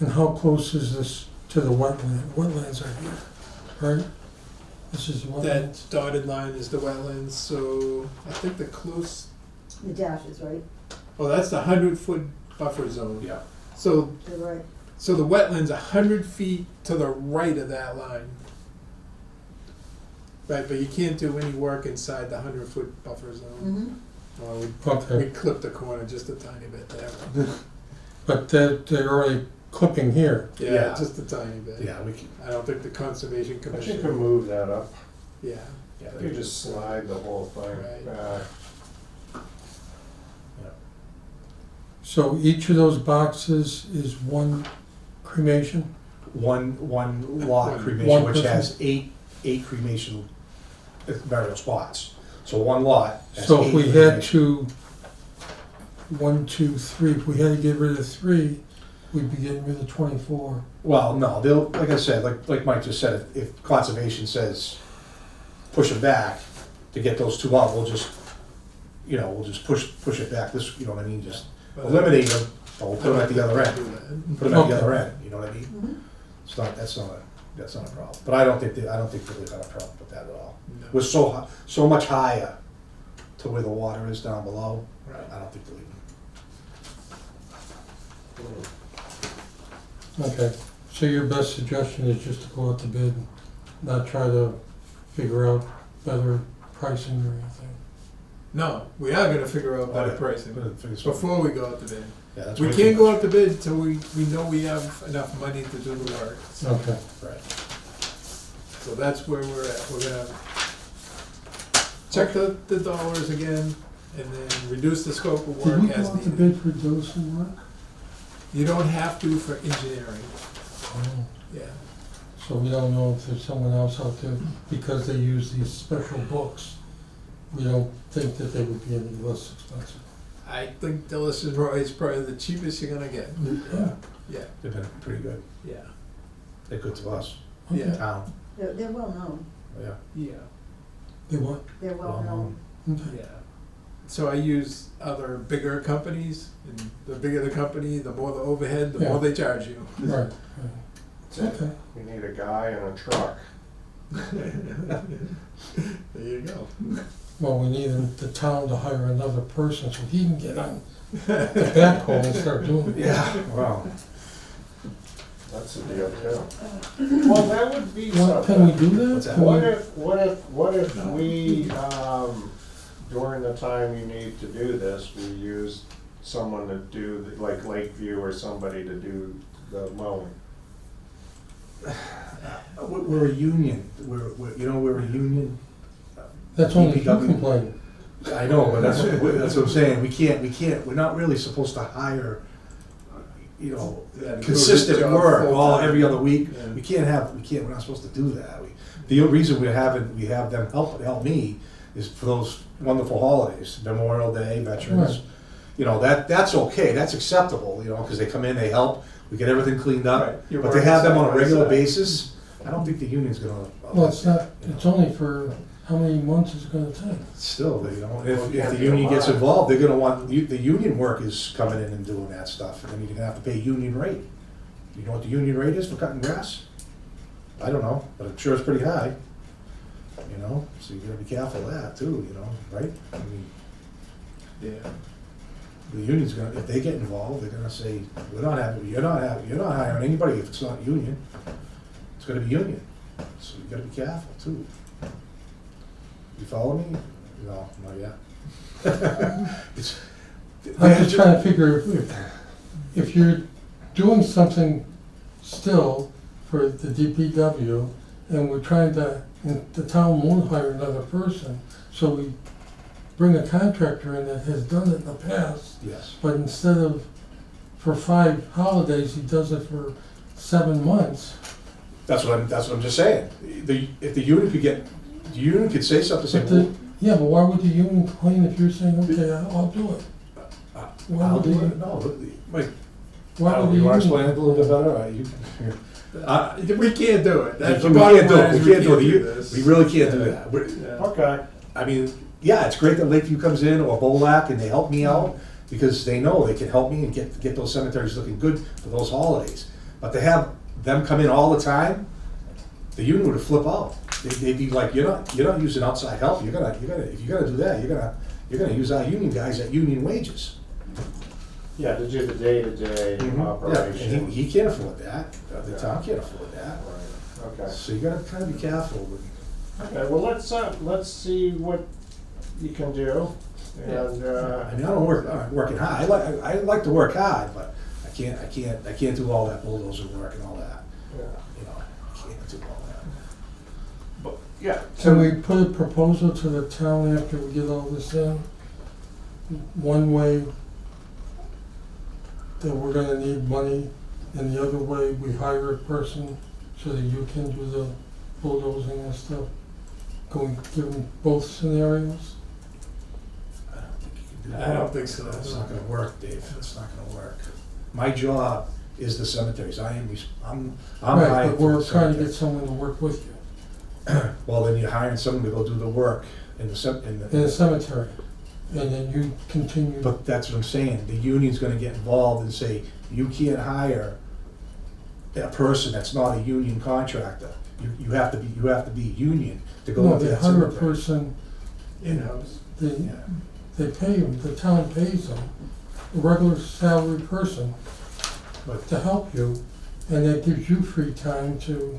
And how close is this to the wetland? Wetlands are here, right? This is the wetlands? That dotted line is the wetlands, so I think the close, The dashes, right? oh, that's the 100-foot buffer zone. Yeah. So, To the right. so the wetland's 100 feet to the right of that line. Right, but you can't do any work inside the 100-foot buffer zone. Mm-hmm. Well, we Okay, clipped the corner just a tiny bit there. but they're already clipping here. Yeah, Yeah. just a tiny bit. Yeah, we can, I don't think the conservation But you commission. can move that up, Yeah, yeah. you just slide the whole thing Right. back. Yeah. So each of those boxes is one cremation? One lot One cremation, which person? has eight cremation burial spots. So one lot has So if 8 we had cremation. 1, 2, 3, if we had to get rid of 3, we'd be getting rid of 24. Well, no, they'll, like I said, like Mike just said, if conservation says push it back to get those 2 out, we'll just, we'll just push it back, this, you know what I mean, just but eliminate them, but we'll put them at the other end, Do that. put them at the Okay. other end, you know what I mean? Mm-hmm. It's not, that's not a problem, but I don't think they'll have a problem with that at all. No. We're so much higher to where the water is down below, Right. I don't think they'll even. Okay, so your best suggestion is just to go out to bid, not try to figure out better pricing or anything? No, we are gonna figure out better Yeah. pricing Figure something. before we go out to bid. Yeah, that's We way can't too go much. out to bid until we know we have enough money to do the work. Okay, Right. So that's where we're at. We're gonna check the dollars again and then reduce the scope of did we work go as out to needed. bid for dosing work? You don't have to for engineering, Oh, yeah. so we don't know if there's someone else out there, because they use these special books, we don't think that they would be any less expensive. I think Dillis and Roy is probably the cheapest you're gonna get. Yeah, Yeah, they've been pretty good. yeah, They're good to us, yeah, town, They're well known. yeah. yeah, They what? They're well known. Okay. yeah. So I use other bigger companies, and the bigger the company, the more the overhead, the Yeah. more they charge you. Right, right. That's it. Okay. We need a guy in a truck. There you go. Well, we need the town to hire another person so he can get on the backhoe and start doing it. Yeah, wow. That's a deal too. Well, that would be What, can we something. do that? What's that? Can What we- if we, during the time you need to do this, we use someone to do, like Lakeview or somebody to do the mowing? We're a union, we're a union. That's only you DPW. complain. I know, but that's what I'm saying, we can't, we're not really supposed to hire, you know, Yeah, to do consistent this job work full-time. every other week. Yeah. We're not supposed to do that. The reason we have them help me is for those wonderful holidays, Memorial Day, Veterans. Right. You know, that's okay, that's acceptable, you know, because they come in, they help, we get everything cleaned Right. up. You're But to working have them on side a by regular side. basis, I don't think the union's gonna. Well, it's not, you know. it's only for, how many months is it gonna take? Still, you know, Well, if it the can't be union a gets lot. involved, they're gonna want, the union workers coming in and doing that stuff, and then you're gonna have to pay union rate. You know what the union rate is for cutting grass? I don't know, but I'm sure it's pretty high. You know, so you gotta be careful of that too, you know, right? I mean, Yeah. the union's gonna, if they get involved, they're gonna say, you're not hiring anybody if it's not union. It's gonna be union, so you gotta be careful too. You follow me? No, not yet. It's. I'm just trying to figure if you're doing something still for the DPW and we're trying to, and the town won't hire another person, so we bring a contractor in that has done it in the past, Yes. but instead of for 5 holidays, he does it for 7 months. That's what I'm just saying. If the union could say something, say, But the, yeah, but why would the union complain if you're saying, okay, I'll do it? Why I'll would do the- it, no, Mike, Why would the you wanna union? explain it a little bit better? We can't do it. That's We the bottom can't do line it, is we can't do it, this. we really can't do Yeah. that. Yeah. Okay, I mean, yeah, it's great that Lakeview comes in or Bolac and they help me out because they know they can help me and get those cemeteries looking good for those holidays. But to have them come in all the time, the union would flip out. They'd be like, you're not using outside help. If you're gonna do that, you're gonna use our union guys at union wages. yeah, to do the day-to-day Yeah, operation. and he can't afford that. The town can't afford that. Right, okay. So you gotta kind of be careful with. Okay, well, let's see what you can do, and, I mean, I don't working hard. I like to work hard, but I can't do all that bulldozer work and all that. yeah. You know, I can't do all that. But, yeah. Can we put a proposal to the town after we get all this in? One way that we're gonna need money, and the other way we hire a person so that you can do the bulldozing and stuff? Give them both scenarios? I don't think you can do that. I don't think so. That's not gonna work, Dave. That's not gonna work. My job is the cemeteries. I'm Right, hired but for we're the trying to cemetery. get someone to work with you Well, then you're hiring someone to go do the work in the in the cemetery, and then you continue. But that's what I'm saying. The union's gonna get involved and say, you can't hire a person that's not a union contractor. You have to be union to go No, into they that hire a cemetery. person, In-house. they, Yeah. they pay them, the town pays them, a regular salary person But, to help you, and that gives you free time to,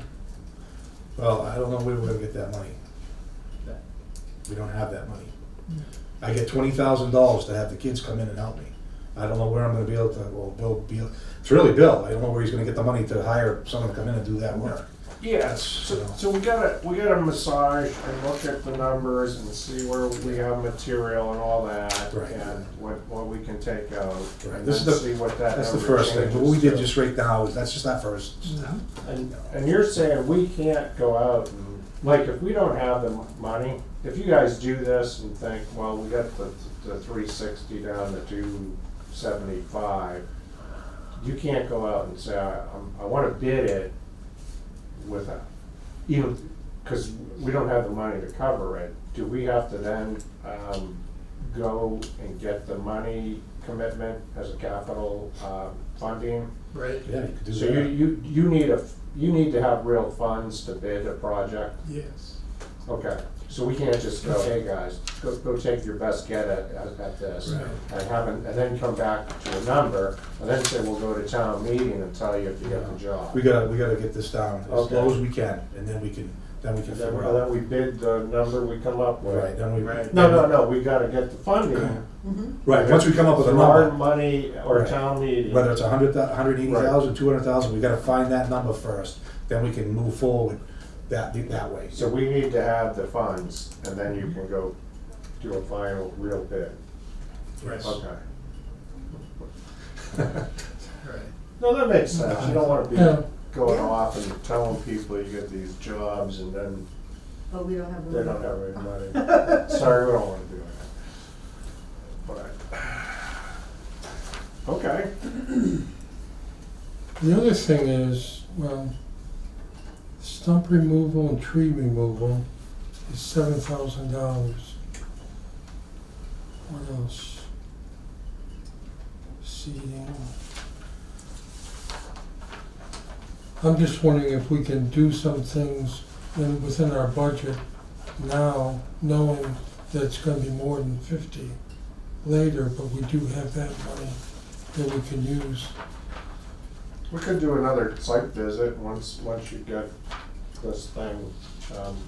well, I don't know where we're gonna get that money. We don't have that money. I get $20,000 to have the kids come in and help me. I don't know where I'm gonna be able to, well, it's really Bill. I don't know where he's gonna get the money to hire someone to come in and do that work. Yeah, so we gotta massage and look at the numbers and see where we have material and all that, Right. and what we can take out. Right. And This then is see what that That's the number first thing. But what we changes did to. just right now is, that's just that first. And you're saying we can't go out and, like, if we don't have the money, if you guys do this and think, well, we got the 360 down to 275, you can't go out and say, I wanna bid it with a, even, cause we don't have the money to cover it. Do we have to then, go and get the money commitment as a capital, funding? Right? Yeah, you could do So that. you need to have real funds to bid a project? Yes. Okay, so we can't just go, hey, guys, go take your best get at this. Right. And then come back to a number, and then say, we'll go to town meeting and tell you if you get the job. We gotta get this down as Okay. low as we can, and then we can And then, figure and then out. we bid the number we come up with. Right, then we. Right. No, we gotta get the funding. Mhm. Right, once we come up with a Through our number, money or Right. town meeting. whether it's 180,000, 200,000, we gotta find that number first, then we can move forward that way. So we need to have the funds, and then you can go do a final real bid. Right. Okay. Right. No, that makes sense. You don't wanna be Yeah. going Yeah. off and telling people you get these jobs and then Oh, we don't have the. they don't have any money. Sorry, we don't wanna do that. But, okay. The other thing is, well, stump removal and tree removal is $7,000. What else? Seeding. I'm just wondering if we can do some things within our budget now, knowing that it's gonna be more than 50 later, but we do have that money that we can use. We could do another site visit once you get this thing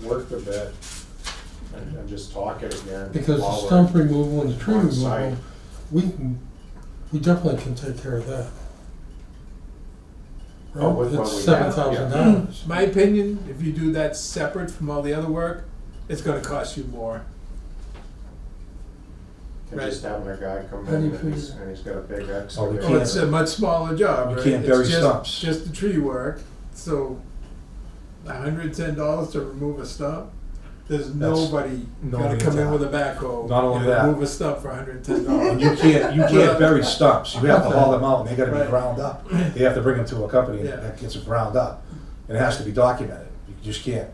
worked a bit and just talk it again. Because the while we're stump removal and the tree on site. removal, we definitely can take care of that. Oh, with what It's we have, $7,000. My opinion, if you do that separate from all the other work, it's gonna cost you more. And just having a guy come How do in you and figure? he's got a big Oh, we excavator. Well, it's a much smaller job, You right? can't bury It's just- stumps. Just the tree work, so $110 to remove a stump? There's nobody gonna nobody come in in with a backhoe. Not only and that. Remove a stump for $110. You can't bury stumps, you have to haul them out, and they gotta be Right. ground up. You have to bring them to a company Yeah. that gets it ground up, and it has to be documented. You just can't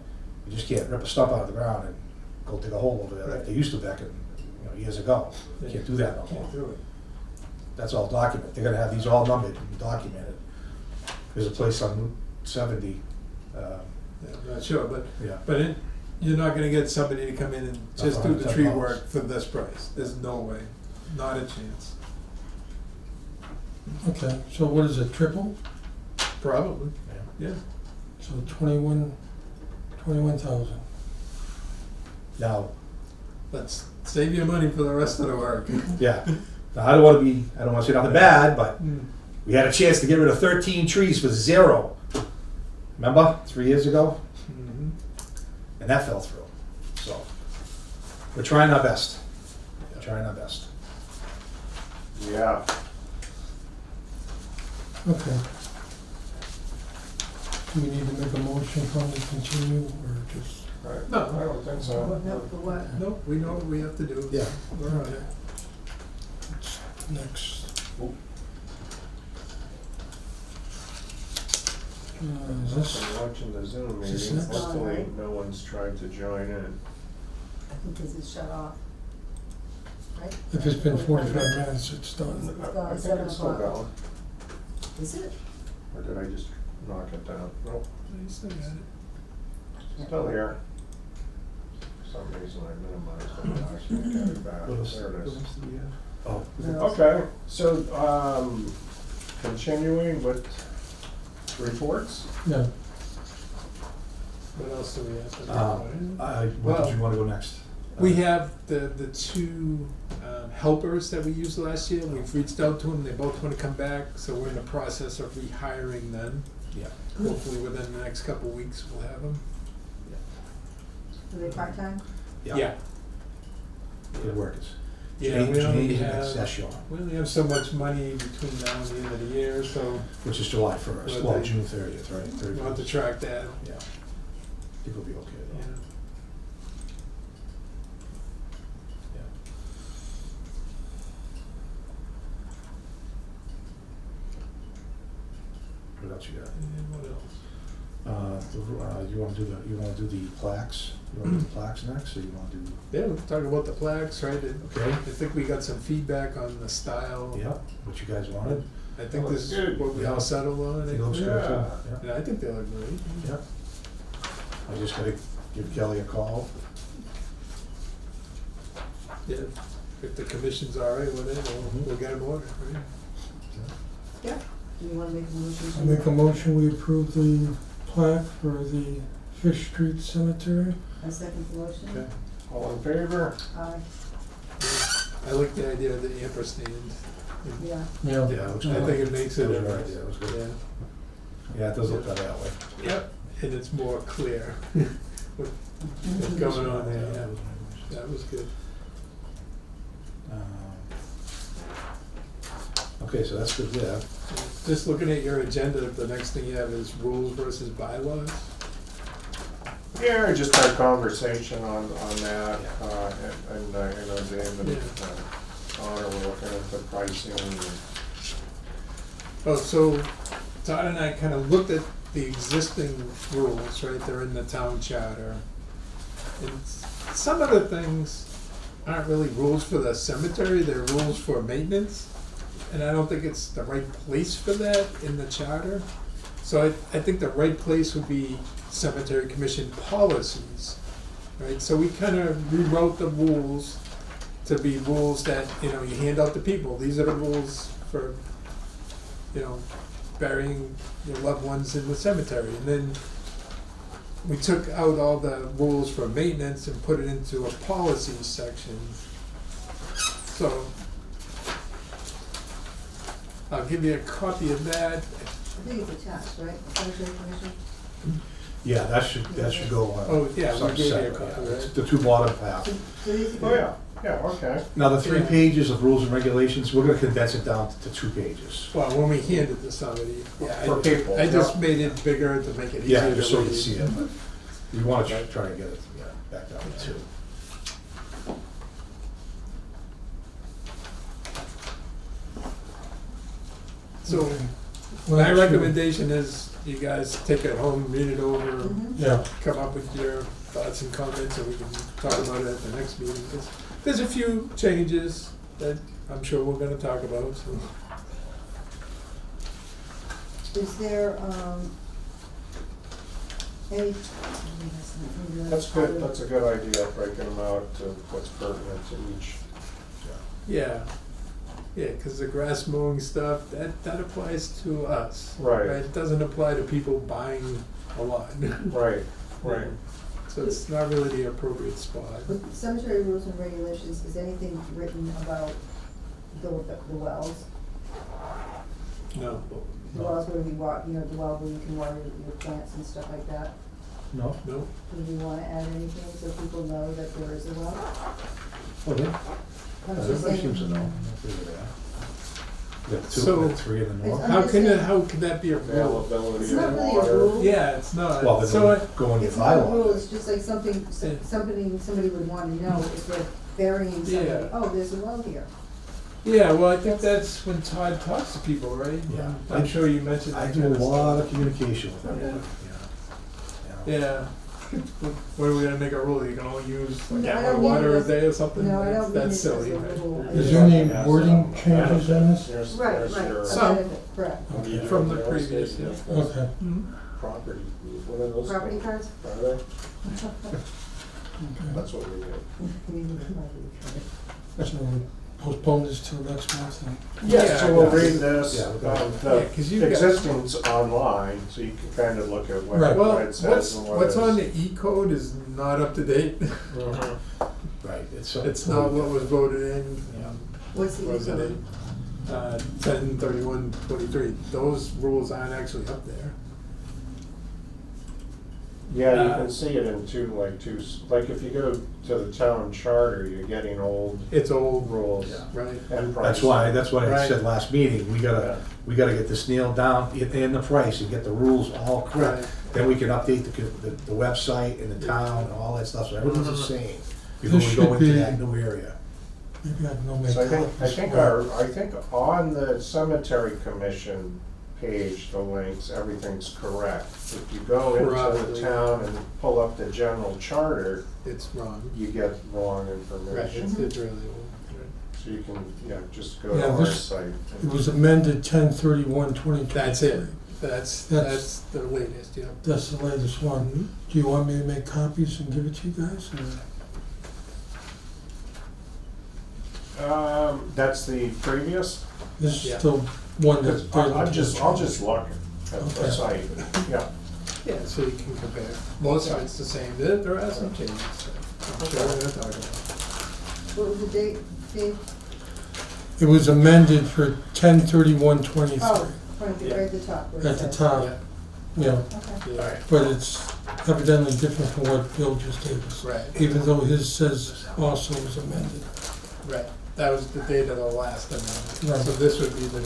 rip a stump out of the ground and go dig a hole over there like they used to back in, years ago. You can't do that no more. Can't do it. That's all documented, they're gonna have these all numbered and documented. There's a place on Route 70, Yeah, I'm not sure, but, yeah. you're not gonna get somebody to come in and Not just for do the tree $110. work for this price. There's no way, not a chance. Okay, so what is it, triple? Probably, yeah. So 21,000. Now, Let's save your money for the rest of the work. yeah, now I don't wanna say nothing bad, but we had a chance to get rid of 13 trees for zero. Remember, 3 years ago? Mhm. And that fell through. So, we're trying our best. We're trying our best. Yeah. Okay. Do we need to make a motion from to continue, or just? Right. No. I don't think so. No, for what? Nope, we know what we have to do. Yeah. We're on it. Next. Is this, I'm watching the Zoom Is this meeting, next? hopefully no one's tried to join in. I think this is shut off. Right? if it's been 45 minutes, it's done. I think it's still going, Is it? or did I just knock it down? Nope, You still got it. still here. For some reason I minimized it, I can't get it back, there it is. Oh, Okay, so, continuing with reports? Yeah, What else do we have to do? what Well, did you wanna go next? We have the two helpers that we used last year. We've reached out to them. They both want to come back, so we're in the process of rehiring them. Yeah. Hopefully within the next couple of weeks, we'll have them. Are they part-time? Yeah. Good workers. Yeah, we only Janine and have, Session, we only have so much money between now and the end of the year, so which is July 1st, Well, well, they- June 30th, right? we'll have to track that. Yeah. I think we'll be okay Yeah. though. Yeah. What else you got? And what else? You wanna do the plaques? You wanna do the plaques next, or you wanna do? Yeah, we'll talk about the plaques, right? Okay. I think we got some feedback on the style. Yeah, what you guys wanted? I think this is Good. what we all settled on. I think it looks good too. Yeah. Yeah, I think they look great. Yeah. I just gotta give Kelly a call. Yeah, if the commission's all right with it, we'll get them ordered, right? Yeah. Do you wanna make a motion? I make a motion, we approve the plaque for the Fish Street Cemetery. I second the motion. Okay. All in favor? Aye. I like the idea of the ampersand. Yeah. Yeah. Yeah, it looks I good. think it makes That it. was a good idea, it was good. Yeah. Yeah, it does look better that way. Yep, and it's more clear what's going on there, yeah. That was good. Okay, so that's good, yeah. Just looking at your agenda, the next thing you have is rules versus bylaws. Yeah, I just had conversation on that, and you know, David, Yeah. Connor were looking at the pricing and Oh, so Todd and I kind of looked at the existing rules, right, they're in the town charter. And some of the things aren't really rules for the cemetery, they're rules for maintenance. And I don't think it's the right place for that in the charter. So I think the right place would be cemetery commission policies, right? So we kind of rewrote the rules to be rules that, you know, you hand out to people. These are the rules for, you know, burying your loved ones in the cemetery. And then we took out all the rules for maintenance and put it into a policies section. So I'll give you a copy of that. I think it's attached, right? Cemetery Commission? Yeah, that should go on. Oh, yeah, we something gave you a separate, copy, yeah. right? It's the two bottom half. So these are Oh, yeah, yeah, okay. Now, the 3 Yeah. pages of rules and regulations, we're gonna condense it down to 2 pages. Well, when we hand it to somebody, yeah. For people, I just yeah. made it bigger to make it easier to Yeah, read. just so you can see it, but you wanna try and get it, yeah, back down to 2. So Well, my actually, recommendation is you guys take it home, read it over, Mhm. Yeah, come up with your thoughts and comments, and we can talk about it at the next meeting. There's a few changes that I'm sure we're gonna talk about, so. Is there, any? That's good, that's a good idea, breaking them out to what's pertinent to each. Yeah, yeah, because the grass mowing stuff, that applies to us. Right. It doesn't apply to people buying a lot. Right, right. So it's not really the appropriate spot. With cemetery rules and regulations, is anything written about the wells? No. The wells where we walk, you know, the well where you can water your plants and stuff like that? No? No? Do we wanna add anything so people know that there is a well? Oh, yeah. I'm just Everybody saying- seems to know. You got 2, So- you got 3 in the north. I'm How just can saying- how could that be a rule? Availability It's of not really a water. rule. Yeah, it's not. Well, So then go in your It's not a rule, bylaw. it's just like something, Yeah. somebody would wanna know if they're burying somebody, Yeah. oh, there's a well here. yeah, well, I think that's when Todd talks to people, right? Yeah. I'm sure you mentioned I that do kind a of lot stuff. of communication with them. Yeah. Yeah. What are we gonna make a rule? You can only use a No, I gallon don't of mean water it a as- day or something? No, I don't mean That's it as silly, a right? rule. is there any wording changes in this? There's- Right, there's right, your- a Some. benefit, correct. Okay. From the previous, yeah. Okay, Mhm. Property, what are those? Property cards? Are they? okay. That's what we did. So we'll postpone this till next month and Yes, so we'll Yeah. read this, Yeah, we'll go. Yeah, 'cause you've got- existing's online, so you can kind of look at what Right. Well, what it says and what what's is. on the E code is not up to date. Mhm. Right, it's. It's not what was voted in. What's the Was it E-code? 10/31/23. Those rules aren't actually up there. Yeah, you can see it in like if you go to the town charter, you're getting old It's old, rules Yeah. right? and prices. That's what I Right. said last meeting, we gotta get this nailed down in the price and get the rules all correct. Right. Then we can update the website and the town and all that stuff, so everything's the same This before we go should into be- that new area. maybe I can go make So I copies. think on the cemetery commission page, the links, everything's correct. If you go into the Probably. town and pull up the general charter, It's wrong. you get wrong Right, information. it's really old. So you can, just go Yeah, to our this- site. It was amended 10/31/2023. That's it. That's That's- the latest, yeah. That's the latest one. Do you want me to make copies and give it to you guys? Or That's the previous? this Yeah. is the one that's. I'll just look at the Okay. site, yeah. Yeah, so you can compare. Most of it's the same. There are some changes. So I'm sure we're gonna talk about it. What was the date, Dave? It was amended for 10/31/23 Oh, right at the top. where it at the says. top, Yeah, yeah. Okay. yeah, But it's evidently different from what Bill just gave us. right, Even though his says also was amended. right. That was the date of the last amendment, Right. so this would be the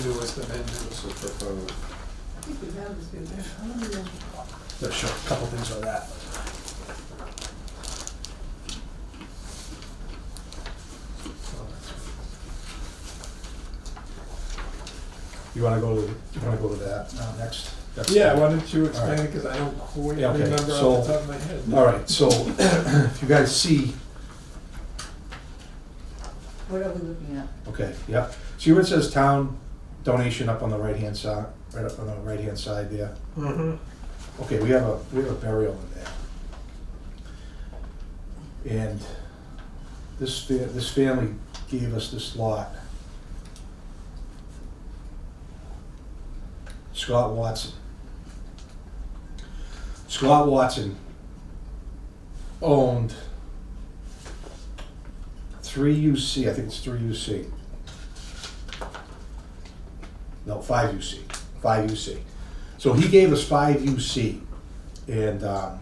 newest amendment. This is proposed. I think we have this, good. I don't know. Let's show a couple things on that. You wanna go to that next? That's- Yeah, why don't you explain Alright. it, because I don't quite Yeah, okay, remember so- off the top of my head. All right, so if you guys see, What are we looking at? okay, yeah, see where it says town donation up on the right-hand side, right up on the right-hand side there? Mm-hmm. Okay, we have a burial in there. And this family gave us this lot. Scott Watson. Scott Watson owned 3UC, I think it's 3UC. No, 5UC. So he gave us 5UC, and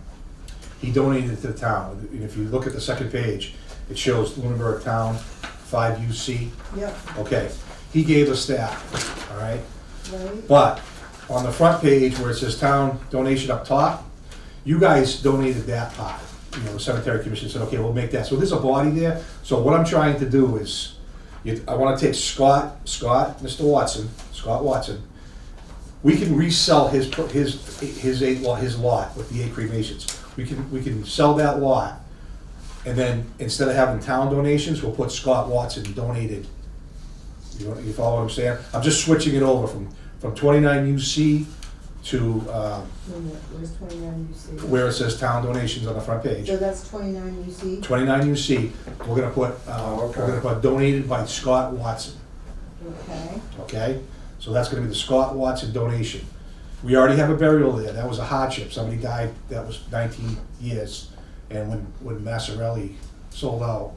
he donated it to the town. And if you look at the second page, it shows Lunenburg Town, 5UC. Yep, Okay, he gave us that, all right? right, But on the front page where it says town donation up top, you guys donated that part. You know, the cemetery commission said, okay, we'll make that. So there's a body there. So what I'm trying to do is, I wanna take Scott, Mr. Watson, Scott Watson. We can resell his lot with the 8 cremations. We can sell that lot. And then instead of having town donations, we'll put Scott Watson donated. You follow what I'm saying? I'm just switching it over from 29 UC to where's 29 UC? where it says town donations on the front page. So that's 29 UC? 29 UC, we're gonna put, Okay. we're gonna put donated by Scott Watson, Okay, okay? So that's gonna be the Scott Watson donation. We already have a burial there, that was a hardship, somebody died, that was 19 years. And when Massarelli sold out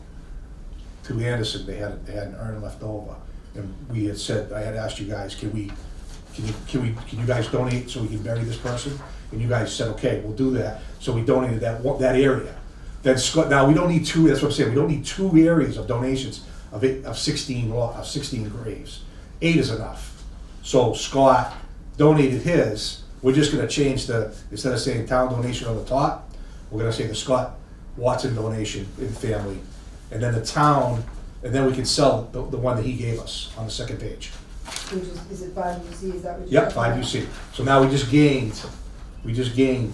to Anderson, they had an urn left over. And we had said, I had asked you guys, can you guys donate so we can bury this person? And you guys said, okay, we'll do that. So we donated that area. Then Scott, now we don't need 2, that's what I'm saying, we don't need 2 areas of donations of 16 graves. 8 is enough. So Scott donated his, we're just gonna change instead of saying town donation on the top, we're gonna say the Scott Watson donation in family. And then the town, and then we can sell the one that he gave us on the second page. which is it 5 UC, is that what you're Yep, talking 5 about? UC. So now we just gained,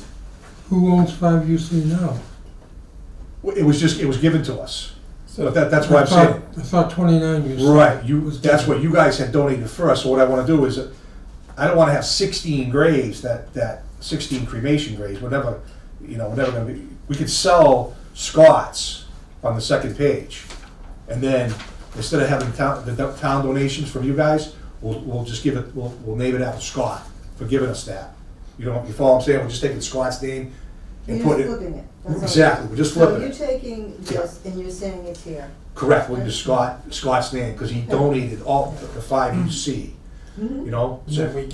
Who owns 5UC now? it was given to us. So But that's why I'm saying, I thought 29 UC. right, was that's given. what you guys had donated first, so what I wanna do is, I don't wanna have 16 graves, that 16 cremation graves, we're never gonna be, we could sell Scott's on the second page. And then, instead of having the town donations from you guys, we'll just give it, we'll name it after Scott for giving us that. You follow what I'm saying, we're just taking Scott's name and You're put just it. flipping it. That's all. Exactly, we're just So flipping you're it. taking this and you're saying it's here. Correct, we'll just Scott's name, because he donated all the 5 UC, Mhm. you know? and then we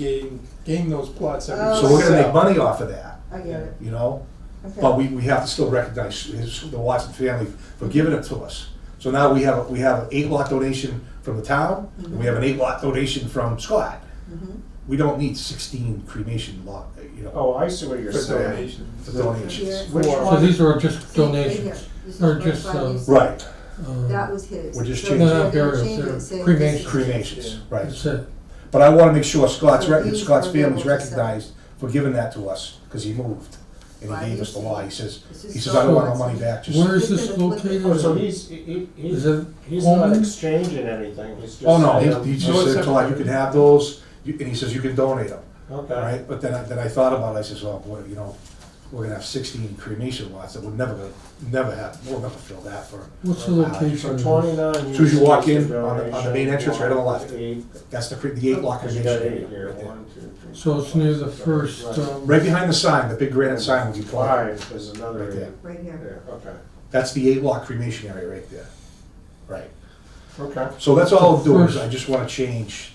gain those plots every. Oh. So we're gonna make sell. money off of that, I get it, you know? okay. But we have to still recognize the Watson family for giving it to us. So now we have an 8-lot donation from the town, and we have an 8-lot donation from Scott. Mhm. We don't need 16 cremation lot, you know, Oh, I see what you're For saying. donation. for donations. Here. Which For- So one? these are just See, right here. donations? This is or for just, 5 UC. Right, That was his. We're just So changing- you're No, not gonna burials, change it, they're saying cremation. this is- cremations, right. That's it. But I wanna make sure Scott's So these Scott's are family's available to sell. recognized for giving that to us, because he moved. And Right, he gave us the you law, see. he says, This is he says, I don't want my Scott's. money back, just. Where is Just this gonna flip it. located? Oh, so Is it he's not home? exchanging anything, he's just. Oh, no, saying- he No, just it's said, Todd, you separate. can have those, and he says, you can donate them. Okay. Right, but then I thought about it, I says, oh boy, we're gonna have 16 cremation lots that we'll never fill that for. What's the Wow. location? So of this? 29. As soon as you walk in, uses on the main entrance, right on the left. 8, That's the 8-lot Cause you cremation. got 8 area here, right there. 1, 2, 3. So it's near the first, Right behind the sign, the big granite sign will be planted. 5 is another Right there. 8. Right here. Yeah, okay. That's the 8-lot cremation area right there. Right. Okay. So that's all I'm doing, is First- I just wanna change,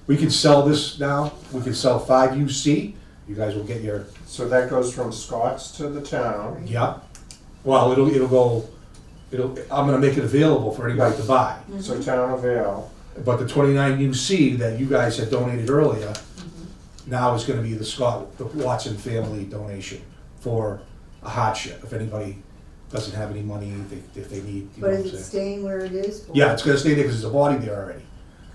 we can sell this now, we can sell 5 UC, you guys will get your, So that goes from Scott's to the town. yeah. Well, it'll I'm gonna make it available for anybody to buy. So Town of Vale, But the 29 UC that you guys had donated earlier, now is gonna be the Watson family donation for a hardship, if anybody doesn't have any money, if they need, you know But what I'm is it saying? staying where it is? Yeah, it's gonna stay there because there's a body there already.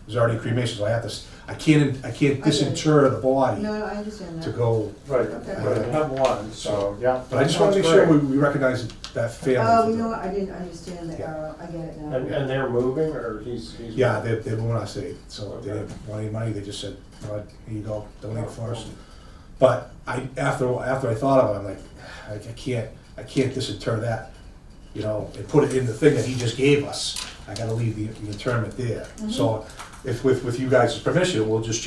There's already a cremation, so I can't disinter the body No, I understand to that. go. right, Okay. but I have one, so, yeah. But I just wanna make sure we recognize that family. Oh, you know what, I didn't understand that, I get it now. And they're moving, or he's? Yeah, they're moving out of state, so they didn't want any money, they just said, "Rod, here you go, donate it for us." But after I thought of it, I'm like, I can't disinter that, you know, and put it in the thing that he just gave us. I gotta leave the interment there. So if with you guys' permission, we'll just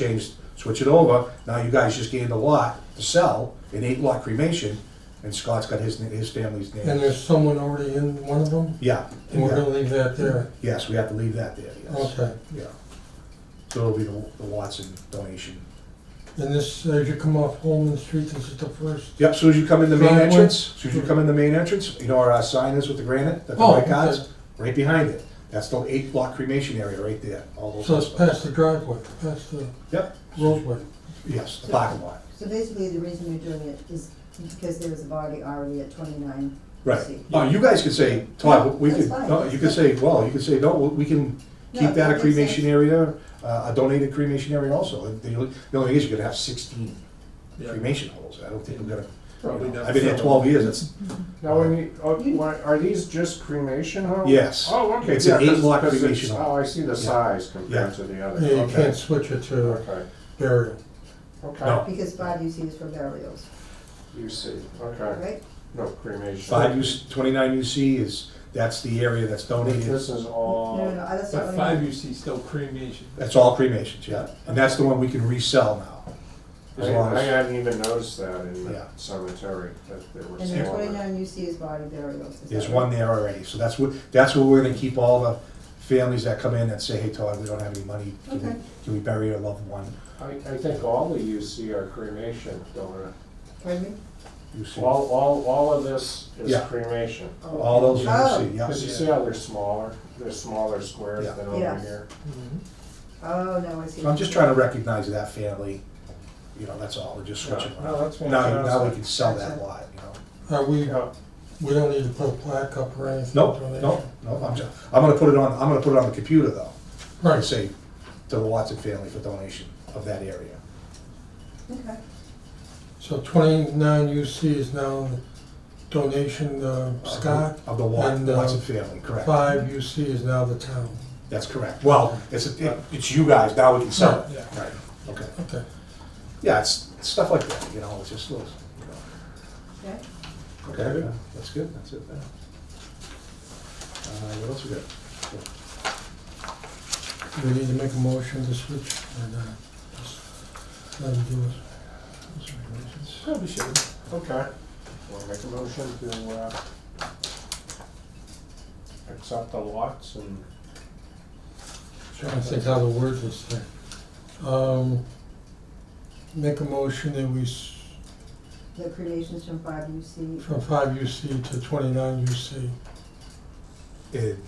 switch it over. Now you guys just gained a lot to sell, an 8-lot cremation, and Scott's got his family's And name. there's someone already in one of them? Yeah, And we're gonna leave that there? yes, we have to leave that there, yes. Okay. Yeah. So it'll be the Watson donation. And this, as you come off Holman Street, this is the first? Yep, as soon as you come in the main Driveway? entrance, as soon as you come in the main entrance, you know where our sign is with the granite, that the Oh, white cards? okay. Right behind it. That's the 8-block cremation area right there, all those. So it's past the driveway, past the Yep, roadway? yes, the parking lot. So basically, the reason you're doing it is because there was a body already at 29. Right. C. Oh, you guys could say, Todd, we That's could, fine. no, you could say, well, you could say, no, we can No, keep that that a makes cremation sense. area, a donated cremation area also. And the only thing is you're gonna have 16 Yeah. cremation holes. I don't think we're gonna, Probably not. I've been here 12 years, it's, Now, are these just cremation homes? Yes. Oh, okay. It's an yeah, 'cause- 8-block 'cause it's- cremation home. Oh, I see the size compared Yeah. to the other. Yeah, you Okay. can't switch it to Okay, burial. okay. No. Because 5 UC is for burials, You see, okay. right? No cremation. 29 UC that's the area that's donated. This is all. No, that's not But what I 5 mean. UC still cremation. That's all cremations, yeah. And that's the one we can resell now. As long I as, hadn't even noticed that in the Yeah. cemetery, that there were And then smaller. 29 UC is body burials. is there's that one right? there already. So that's where we're gonna keep all the families that come in and say, hey, Todd, we don't have any money. Okay. Can we bury a loved one? I think all the UC are cremation, don't Pardon me? You see, all of this is Yeah. cremation. all those Oh. you see, yeah. Because you see how they're smaller squares Yeah. than over Yes. here. Oh, no, I see. So I'm just trying to recognize that family, you know, that's all, and just switch it Yeah. around. No, that's Now we fantastic. can sell that Gotcha. lot, you know. Are we, Yeah. we don't need to put a plaque up or anything? No, donation? no, I'm gonna put it on the computer though. Right. And say to the Watson family for donation of that area. Okay. So 29 UC is now donation, Scott, Of the and, Watson family, correct. 5 UC is now the town. That's correct. Well, it's you guys, now we can sell it. Yeah. Right, okay. Okay. Yeah, it's stuff like that, you know, it's just little, you know. Okay. Okay, that's good, that's it. What else we got? Do we need to make a motion to switch or not? Just let them do it. Probably should. Okay. Want to make a motion to accept the lots and. Trying to think how to word this thing. Make a motion that we, The cremations from 5 UC. from 5 UC to 29 UC.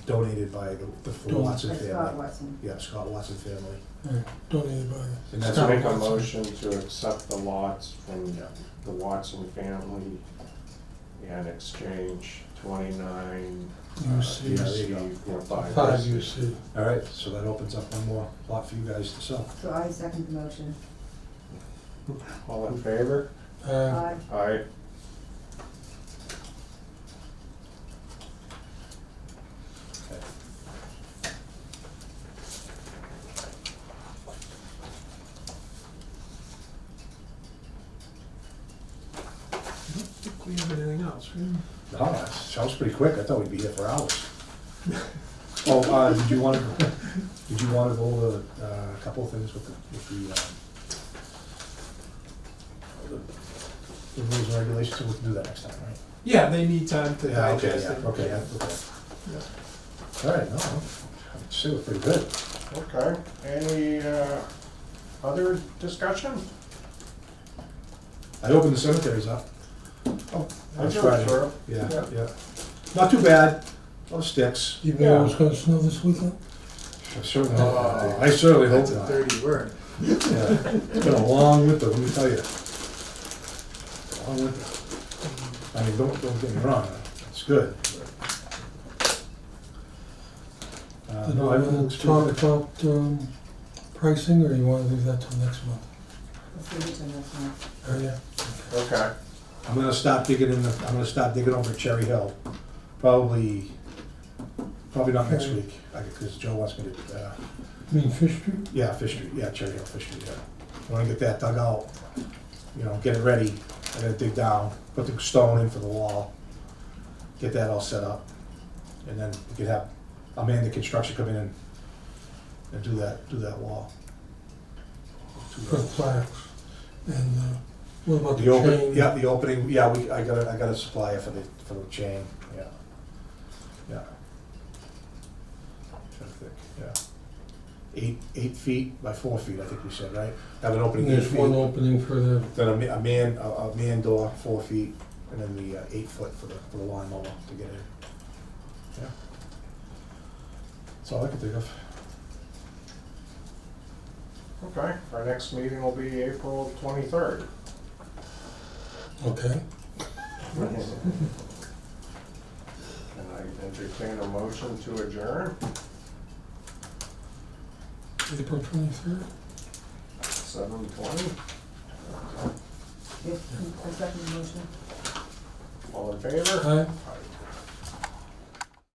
Donated by the Watson That's family. Scott Watson. Yeah, Scott Watson family. Donated by And Let's that's Scott make a Watson. motion to accept the lots from the Watson family and exchange 29 UC, yeah, there you go. for 5 5 UC. UC. All right, so that opens up one more lot for you guys to sell. So I second the motion. All in favor? Uh, Aye. Aye. I don't think we have anything else, right? Oh, that sounds pretty quick. I thought we'd be here for hours. Oh, did you wanna go over a couple of things with the rules and regulations, so we can do that next time, right? Yeah, they need time to Yeah, okay, digest yeah, it. okay, yeah, okay. Yeah. All right, no, I'd say we're pretty good. Okay. Any other discussion? I opened the cemeteries up. Oh, That's I drove Friday. through. Yeah, Yeah. yeah. Not too bad. Oh, sticks. Even though it's gonna snow this weekend? I certainly hope not, Dave. I certainly hope That's a not. dirty word. Yeah. It's been a long winter, let me tell you. Long winter. I mean, don't get me wrong, it's good. Did No, we I wanna talk about pricing, or you wanna leave that till next month? Let's leave it till next month. Oh, yeah. Okay, I'm gonna stop digging over Cherry Hill. Probably not next week, because Joe wants me to, You mean Fish Street? yeah, Fish Street, yeah, Cherry Hill, Fish Street, yeah. I wanna get that dug out, get it ready. I gotta dig down, put the stone in for the wall, get that all set up. And then we could have Amanda Construction come in and do that wall. For the plaques. And what about the The open, chain? yeah, the opening, yeah, I got a supplier for the chain, yeah. Yeah. Trying to think, yeah. 8 feet by 4 feet, I think you said, right? Have an opening 8 There's one feet, opening for the, then a man door, 4 feet, and then the 8 foot for the lawnmower to get in. Yeah. That's all I can think of. okay. Our next meeting will be April 23rd. okay. Can I entertain a motion to adjourn? April 23rd? 7:20. Yes, I second the motion. All in favor? Aye.